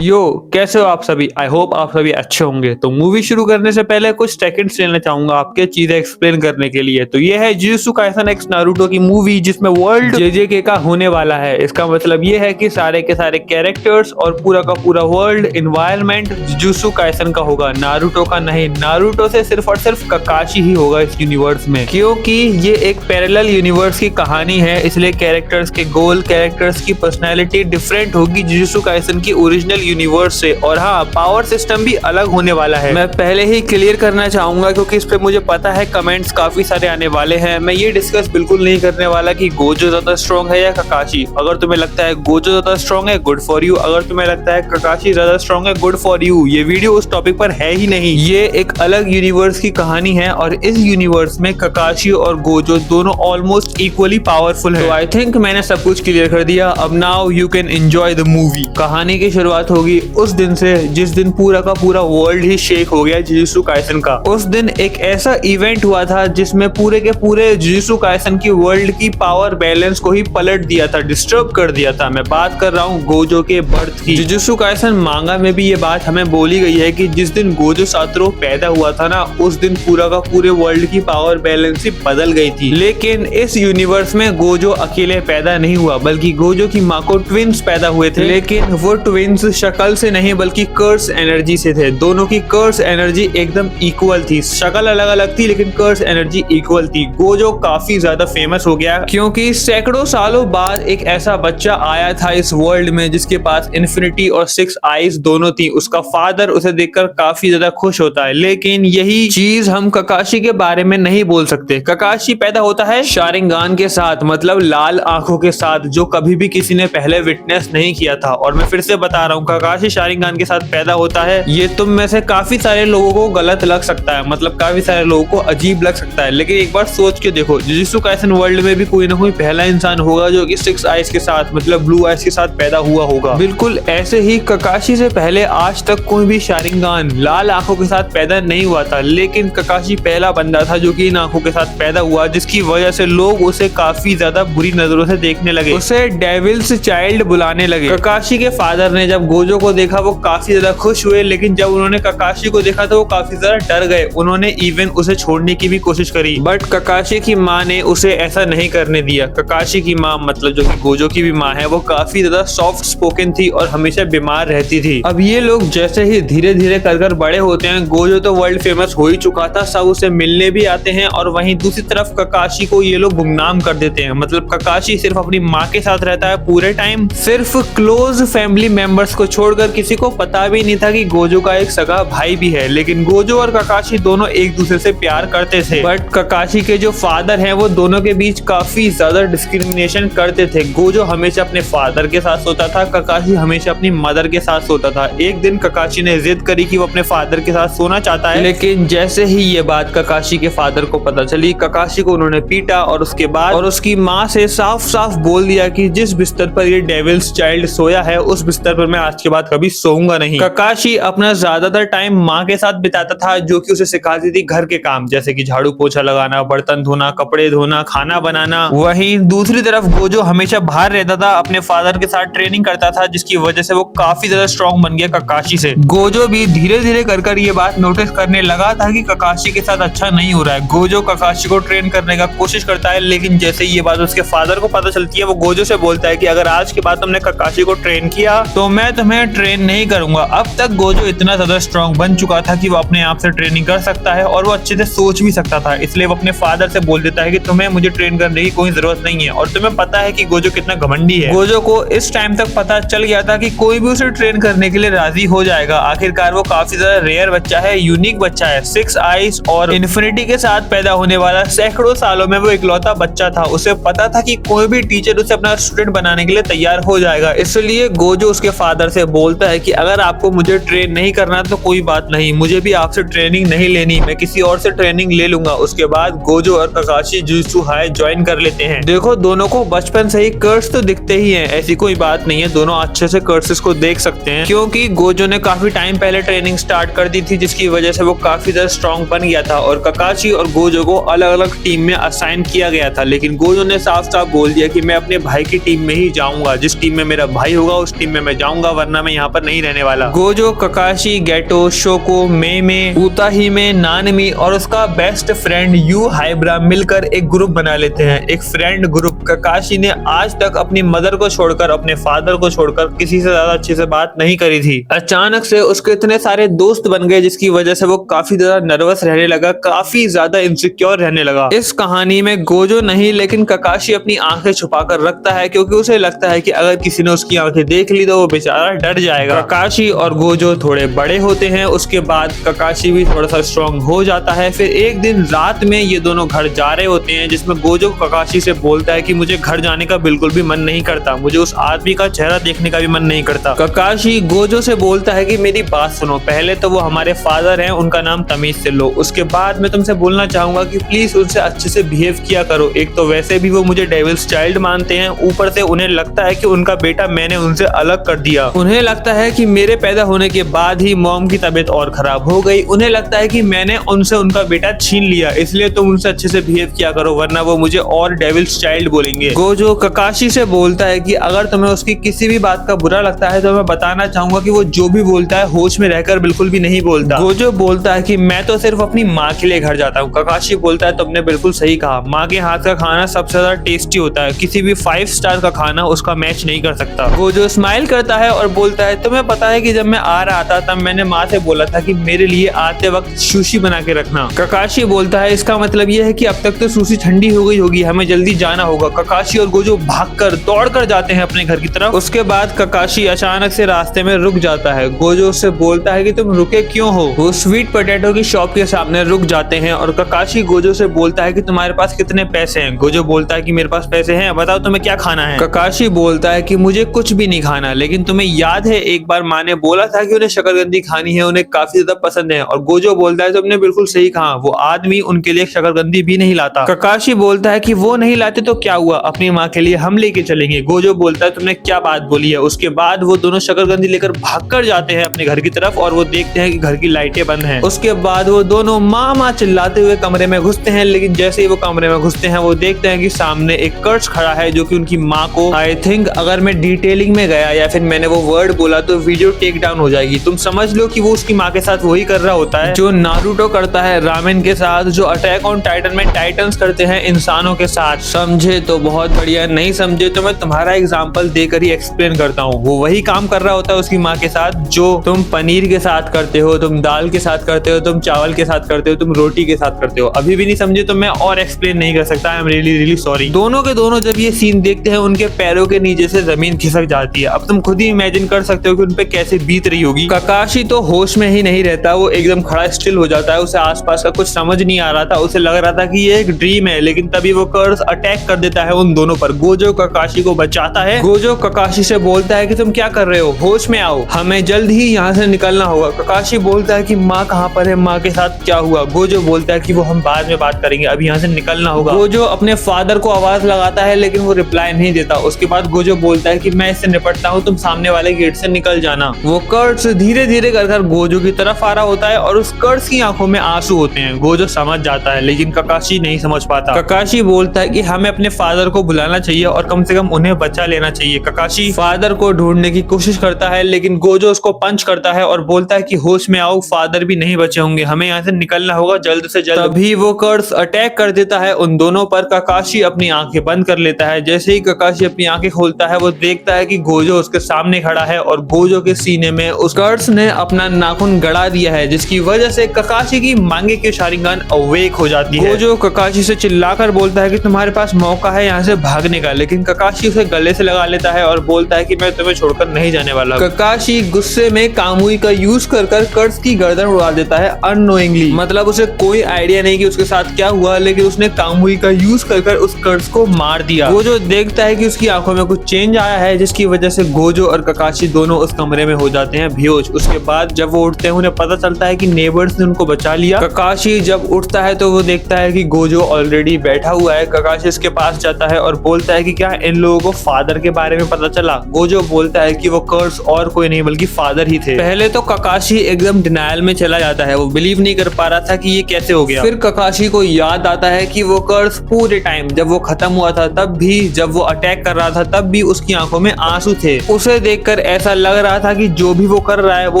यो, कैसे हो आप सभी? आई होप आप सभी अच्छे होंगे। तो मूवी शुरू करने से पहले कुछ सेकंड्स लेना चाहूंगा आपके चीजें एक्सप्लेन करने के लिए। तो ये है जुजुत्सु काइसन एक्स नारुतो की मूवी जिसमें वर्ल्ड जेजेके का होने वाला है। इसका मतलब ये है कि सारे के सारे कैरेक्टर्स और पूरा का पूरा वर्ल्ड इन्वायरमेंट जुजुत्सु काइसन का होगा, नारुतो का नहीं। नारुतो से सिर्फ और सिर्फ ककाशी ही होगा इस यूनिवर्स में, क्योंकि ये एक पैरेलल यूनिवर्स की कहानी है। इसलिए कैरेक्टर्स के गोल, कैरेक्टर्स की पर्सनैलिटी डिफरेंट होगी जुजुत्सु काइसन की ओरिजिनल यूनिवर्स से। और हाँ, पावर सिस्टम भी अलग होने वाला है। मैं पहले ही क्लियर करना चाहूंगा क्योंकि इस पे मुझे पता है कमेंट्स काफी सारे आने वाले हैं। मैं ये डिस्कस बिल्कुल नहीं करने वाला कि गोजो ज्यादा स्ट्रॉन्ग है या ककाशी। अगर तुम्हें लगता है गोजो ज्यादा स्ट्रॉन्ग है, गुड फॉर यू। अगर तुम्हें लगता है ककाशी ज्यादा स्ट्रॉन्ग है, गुड फॉर यू। ये वीडियो उस टॉपिक पर है ही नहीं। ये एक अलग यूनिवर्स की कहानी है और इस यूनिवर्स में ककाशी और गोजो दोनों ऑलमोस्ट इक्वली पावरफुल है। तो आई थिंक मैंने सब कुछ क्लियर कर दिया। अब now you can enjoy the movie. कहानी की शुरुआत होगी उस दिन से जिस दिन पूरा का पूरा वर्ल्ड ही शेक हो गया जुजुत्सु काइसन का। उस दिन एक ऐसा इवेंट हुआ था जिसमें पूरे के पूरे जुजुत्सु काइसन की वर्ल्ड की पावर बैलेंस को ही पलट दिया था, डिस्टर्ब कर दिया था। मैं बात कर रहा हूँ गोजो के बर्थ की। जुजुत्सु काइसन मांगा में भी ये बात हमें बोली गई है कि जिस दिन गोजो सातोरू पैदा हुआ था ना, उस दिन पूरा का पूरे वर्ल्ड की पावर बैलेंस ही बदल गई थी। लेकिन इस यूनिवर्स में गोजो अकेले पैदा नहीं हुआ, बल्कि गोजो की माँ को ट्विंस पैदा हुए थे। लेकिन वो ट्विंस शक्ल से नहीं बल्कि कर्स एनर्जी से थे। दोनों की कर्स एनर्जी एकदम इक्वल थी। शक्ल अलग अलग थी लेकिन कर्स एनर्जी इक्वल थी। गोजो काफी ज्यादा फेमस हो गया क्योंकि सैकड़ों सालों बाद एक ऐसा बच्चा आया था इस वर्ल्ड में जिसके पास इन्फिनिटी और 6 आईज दोनों थी। उसका फादर उसे देखकर काफी ज्यादा खुश होता है। लेकिन यही चीज हम ककाशी के बारे में नहीं बोल सकते। ककाशी पैदा होता है शारिंगान के साथ, मतलब लाल आंखों के साथ, जो कभी भी किसी ने पहले विटनेस नहीं किया था। और मैं फिर से बता रहा हूँ, ककाशी शारिंगान के साथ पैदा होता है। ये तुम में से काफी सारे लोगों को गलत लग सकता है, मतलब काफी सारे लोगों को अजीब लग सकता है, लेकिन एक बार सोच के देखो, जुजुत्सु काइसन वर्ल्ड में भी कोई ना कोई पहला इंसान होगा जो कि 6 आईज के साथ, मतलब ब्लू आईज के साथ पैदा हुआ होगा। बिल्कुल ऐसे ही ककाशी से पहले आज तक कोई भी शारिंगान लाल आंखों के साथ पैदा नहीं हुआ था। लेकिन ककाशी पहला बंदा था जो कि इन आंखों के साथ पैदा हुआ, जिसकी वजह से लोग उसे काफी ज्यादा बुरी नजरों से देखने लगे, उसे डेविल्स चाइल्ड बुलाने लगे। ककाशी के फादर ने जब गोजो को देखा वो काफी ज्यादा खुश हुए, लेकिन जब उन्होंने ककाशी को देखा तो वो काफी ज्यादा डर गए। उन्होंने इवन उसे छोड़ने की भी कोशिश करी, बट ककाशी की माँ ने उसे ऐसा नहीं करने दिया। ककाशी की माँ, मतलब जो कि गोजो की भी माँ है, वो काफी ज्यादा सॉफ्ट स्पोकन थी और हमेशा बीमार रहती थी। अब ये लोग जैसे ही धीरे धीरे कर बड़े होते हैं, गोजो तो वर्ल्ड फेमस हो ही चुका था, सब उसे मिलने भी आते हैं। और वहीं दूसरी तरफ ककाशी को ये लोग गुमनाम कर देते हैं। मतलब ककाशी सिर्फ अपनी माँ के साथ रहता है पूरे टाइम, सिर्फ क्लोज फैमिली मेंबर्स को छोड़कर किसी को पता भी नहीं था कि गोजो का एक सगा भाई भी है। लेकिन गोजो और ककाशी दोनों एक दूसरे से प्यार करते थे, बट ककाशी के जो फादर हैं वो दोनों के बीच काफी ज्यादा डिस्क्रिमिनेशन करते थे। गोजो हमेशा अपने फादर के साथ सोता था, ककाशी हमेशा अपनी मदर के साथ सोता था। एक दिन ककाशी ने जिद करी कि वो अपने फादर के साथ सोना चाहता है, लेकिन जैसे ही ये बात ककाशी के फादर को पता चली, ककाशी को उन्होंने पीटा और उसके बाद और उसकी माँ से साफ साफ बोल दिया कि जिस बिस्तर पर ये डेविल्स चाइल्ड सोया है उस बिस्तर पर मैं आज के बाद कभी सोऊंगा नहीं। ककाशी अपना ज्यादातर टाइम माँ के साथ बिताता था, जो कि उसे सिखाती थी घर के काम, जैसे कि झाड़ू पोछा लगाना, बर्तन धोना, कपड़े धोना, खाना बनाना। वहीं दूसरी तरफ गोजो हमेशा बाहर रहता था, अपने फादर के साथ ट्रेनिंग करता था, जिसकी वजह से वो काफी ज्यादा स्ट्रॉन्ग बन गया ककाशी से। गोजो भी धीरे धीरे कर ये बात नोटिस करने लगा था कि ककाशी के साथ अच्छा नहीं हो रहा है। गोजो ककाशी को ट्रेन करने का कोशिश करता है, लेकिन जैसे ये बात उसके फादर को पता चलती है, वो गोजो से बोलता है कि अगर आज के बाद तुमने ककाशी को ट्रेन किया तो मैं तुम्हें ट्रेन नहीं करूंगा। अब तक गोजो इतना ज्यादा स्ट्रॉन्ग बन चुका था कि वो अपने आप से ट्रेनिंग कर सकता है और वो अच्छे से सोच भी सकता था, इसलिए वो अपने फादर से बोल देता है कि तुम्हें मुझे ट्रेन करने की कोई जरूरत नहीं है। और तुम्हें पता है कि गोजो कितना घमंडी है। गोजो को इस टाइम तक पता चल गया था कि कोई भी उसे ट्रेन करने के लिए राजी हो जाएगा। आखिरकार वो काफी ज्यादा रेयर बच्चा है, यूनिक बच्चा है, 6 आईज और इन्फिनिटी के साथ पैदा होने वाला सैकड़ों सालों में वो इकलौता बच्चा था। उसे पता था कि कोई भी टीचर उसे अपना स्टूडेंट बनाने के लिए तैयार हो जाएगा, इसलिए गोजो उसके फादर से बोलता है कि अगर आपको मुझे ट्रेन नहीं करना तो कोई बात नहीं, मुझे भी आपसे ट्रेनिंग नहीं लेनी, मैं किसी और से ट्रेनिंग ले लूंगा। उसके बाद गोजो और ककाशी जुजुत्सु हाई ज्वाइन कर लेते हैं। देखो, दोनों को बचपन से ही कर्स तो दिखते ही हैं, ऐसी कोई बात नहीं है, दोनों अच्छे से कर्सेस को देख सकते हैं, क्योंकि गोजो ने काफी टाइम पहले ट्रेनिंग स्टार्ट कर दी थी, जिसकी वजह से वो काफी ज्यादा स्ट्रॉन्ग बन गया था। और ककाशी और गोजो को अलग अलग टीम में असाइन किया गया था, लेकिन गोजो ने साफ साफ बोल दिया कि मैं अपने भाई की टीम में ही जाऊंगा, जिस टीम में मेरा भाई होगा उस टीम में मैं जाऊंगा, वरना वरना मैं यहाँ पर नहीं रहने वाला। गोजो, ककाशी, गेटो, शोको, मेमे, उताहिमे, नानमी और उसका बेस्ट फ्रेंड यू हाइब्रा मिलकर एक ग्रुप बना लेते हैं, एक फ्रेंड ग्रुप। ककाशी ने आज तक अपनी मदर को छोड़कर, अपने फादर को छोड़कर किसी से ज्यादा अच्छे से बात नहीं करी थी। अचानक से उसके इतने सारे दोस्त बन गए जिसकी वजह से वो काफी ज्यादा नर्वस रहने लगा, काफी ज्यादा इनसिक्योर रहने लगा। इस कहानी में गोजो नहीं लेकिन ककाशी अपनी आंखें छुपाकर रखता है क्योंकि उसे लगता है कि अगर किसी ने उसकी आंखें देख ली तो वो बेचारा डर जाएगा। ककाशी और गोजो थोड़े बड़े होते हैं, उसके बाद ककाशी भी थोड़ा सा स्ट्रॉन्ग हो जाता है। फिर एक दिन रात में ये दोनों घर जा रहे होते हैं जिसमें गोजो ककाशी से बोलता है कि मुझे घर जाने का बिल्कुल भी मन नहीं करता, मुझे उस आदमी का चेहरा देखने का भी मन नहीं करता। ककाशी गोजो से बोलता है कि मेरी बात सुनो, पहले तो वो हमारे फादर हैं, उनका नाम तमीज से लो, उसके बाद मैं तुमसे बोलना चाहूंगा कि प्लीज उनसे अच्छे से बिहेव किया करो। एक तो वैसे भी वो मुझे डेविल्स चाइल्ड मानते हैं, ऊपर से उन्हें लगता है कि उनका बेटा मैंने उनसे अलग कर दिया। उन्हें लगता है कि मेरे पैदा होने के बाद ही मॉम की तबीयत और खराब हो गई, उन्हें लगता है कि मैंने उनसे उनका बेटा छीन लिया, इसलिए तुम उनसे अच्छे से बिहेव किया करो वरना वो मुझे और डेविल्स चाइल्ड बोलेंगे। गोजो ककाशी से बोलता है कि अगर तुम्हें उसकी किसी भी बात का बुरा लगता है तो मैं बताना चाहूंगा कि वो जो भी बोलता है होश में रहकर बिल्कुल भी नहीं बोलता। गोजो बोलता है कि मैं तो सिर्फ अपनी माँ के लिए घर जाता हूँ। ककाशी बोलता है तुमने बिल्कुल सही कहा, माँ के हाथ का खाना सबसे ज्यादा टेस्टी होता है, किसी भी 5 स्टार का खाना उसका मैच नहीं कर सकता। गोजो स्माइल करता है और बोलता है तुम्हें पता है कि जब मैं आ रहा था तब मैंने माँ से बोला था कि मेरे लिए आते वक्त सुशी बना के रखना। ककाशी बोलता है इसका मतलब यह है कि अब तक तो सुशी ठंडी हो गई होगी, हमें जल्दी जाना होगा। ककाशी और गोजो भागकर दौड़कर जाते हैं अपने घर की तरफ। उसके बाद ककाशी अचानक से रास्ते में रुक जाता है। गोजो उससे बोलता है कि तुम रुके क्यों हो। वो स्वीट पोटैटो की शॉप के सामने रुक जाते हैं और ककाशी गोजो से बोलता है कि तुम्हारे पास कितने पैसे हैं। गोजो बोलता है कि मेरे पास पैसे हैं, बताओ तुम्हें क्या खाना है। ककाशी बोलता है कि मुझे कुछ भी नहीं खाना, लेकिन तुम्हें याद है एक बार माँ ने बोला था कि उन्हें शकरकंदी खानी है, उन्हें काफी ज्यादा पसंद है। और गोजो बोलता है तुमने बिल्कुल सही कहा, वो आदमी उनके लिए शकरकंदी भी नहीं लाता। ककाशी बोलता है कि वो नहीं लाते तो क्या हुआ, अपनी माँ के लिए हम लेके चलेंगे। गोजो बोलता है तुमने क्या बात बोली है। उसके बाद वो दोनों शकरकंदी लेकर भागकर जाते हैं अपने घर की तरफ और वो देखते हैं कि घर की लाइटें बंद हैं। उसके बाद वो दोनों माँ माँ चिल्लाते हुए कमरे में घुसते हैं, लेकिन जैसे ही वो कमरे में घुसते हैं वो देखते हैं कि सामने एक कर्स खड़ा है जो कि उनकी माँ को, आई थिंक अगर मैं डिटेलिंग में गया या फिर मैंने वो वर्ड बोला तो वीडियो टेक डाउन हो जाएगी। तुम समझ लो कि वो उसकी माँ के साथ वही कर रहा होता है जो नारुतो करता है रामेन के साथ, जो अटैक ऑन टाइटन में टाइटन्स करते हैं इंसानों के साथ। समझे तो बहुत बढ़िया, नहीं समझे तो मैं तुम्हारा एग्जाम्पल देकर ही एक्सप्लेन करता हूँ। वो वही काम कर रहा होता है उसकी माँ के साथ जो तुम पनीर के साथ करते हो, तुम दाल के साथ करते हो, तुम चावल के साथ करते हो, तुम रोटी के साथ करते हो। अभी भी नहीं समझे तो मैं और एक्सप्लेन नहीं कर सकता, आई एम रियली सॉरी। दोनों के दोनों जब ये सीन देखते हैं उनके पैरों के नीचे से जमीन खिसक जाती है। अब तुम खुद ही इमेजिन कर सकते हो कि उनपे कैसे बीत रही होगी। ककाशी तो होश में ही नहीं रहता, वो एकदम खड़ा स्टिल हो जाता है, उसे आसपास का कुछ समझ नहीं आ रहा था, उसे लग रहा था कि ये एक ड्रीम है। लेकिन तभी वो कर्स अटैक कर देता है उन दोनों पर। गोजो ककाशी को बचाता है। गोजो ककाशी से बोलता है कि तुम क्या कर रहे हो, होश में आओ, हमें जल्द ही यहाँ से निकलना होगा। ककाशी बोलता है कि माँ कहाँ पर है, माँ के साथ क्या हुआ। गोजो बोलता है कि वो हम बाद में बात करेंगे, अभी यहाँ से निकलना होगा। गोजो अपने फादर को आवाज लगाता है लेकिन वो रिप्लाई नहीं देता। उसके बाद गोजो बोलता है कि मैं इससे निपटता हूँ, तुम सामने वाले गेट से निकल जाना। वो कर्स धीरे धीरे कर गोजो की तरफ आ रहा होता है और उस कर्स की आंखों में आंसू होते हैं। गोजो समझ जाता है लेकिन ककाशी नहीं समझ पाता। ककाशी बोलता है कि हमें अपने फादर को बुलाना चाहिए और कम से कम उन्हें बचा लेना चाहिए। ककाशी फादर को ढूंढने की कोशिश करता है लेकिन गोजो उसको पंच करता है और बोलता है कि होश में आओ, फादर भी नहीं बचे होंगे, हमें यहाँ से निकलना होगा जल्द से जल्द। तभी वो कर्स अटैक कर देता है उन दोनों पर। ककाशी अपनी आंखें बंद कर लेता है। जैसे ही ककाशी अपनी आंखें खोलता है वो देखता है कि गोजो उसके सामने खड़ा है और गोजो के सीने में उस कर्स ने अपना नाखून गड़ा दिया है, जिसकी वजह से ककाशी की मांगे की शारिंगान अवेक हो जाती है। गोजो ककाशी से चिल्लाकर बोलता है कि तुम्हारे पास मौका है यहाँ से भागने का, लेकिन ककाशी उसे गले से लगा लेता है और बोलता है कि मैं तुम्हें छोड़कर नहीं जाने वाला। ककाशी गुस्से में कामुई का यूज कर कर्स की गर्दन उड़ा देता है अननोइंगली। मतलब उसे कोई आइडिया नहीं कि उसके साथ क्या हुआ, लेकिन उसने कामुई का यूज कर उस कर्स को मार दिया। गोजो देखता है कि उसकी आंखों में कुछ चेंज आया है, जिसकी वजह से गोजो और ककाशी दोनों उस कमरे में हो जाते हैं बेहोश। उसके बाद जब वो उठते हैं उन्हें पता चलता है कि नेबर्स ने उनको बचा लिया। ककाशी जब उठता है तो वो देखता है कि गोजो ऑलरेडी बैठा हुआ है। ककाशी इसके पास जाता है और बोलता है कि क्या इन लोगों को फादर के बारे में पता चला। गोजो बोलता है कि वो कर्स और कोई नहीं बल्कि फादर ही थे। पहले तो ककाशी एकदम डिनायल में चला जाता है, वो बिलीव नहीं कर पा रहा था कि ये कैसे हो गया। फिर ककाशी को याद आता है कि वो कर्स पूरे टाइम जब वो खत्म हुआ था तब भी, जब वो अटैक कर रहा था तब भी उसकी आंखों में आंसू थे। उसे देखकर देखकर ऐसा लग रहा था कि जो भी वो कर रहा है वो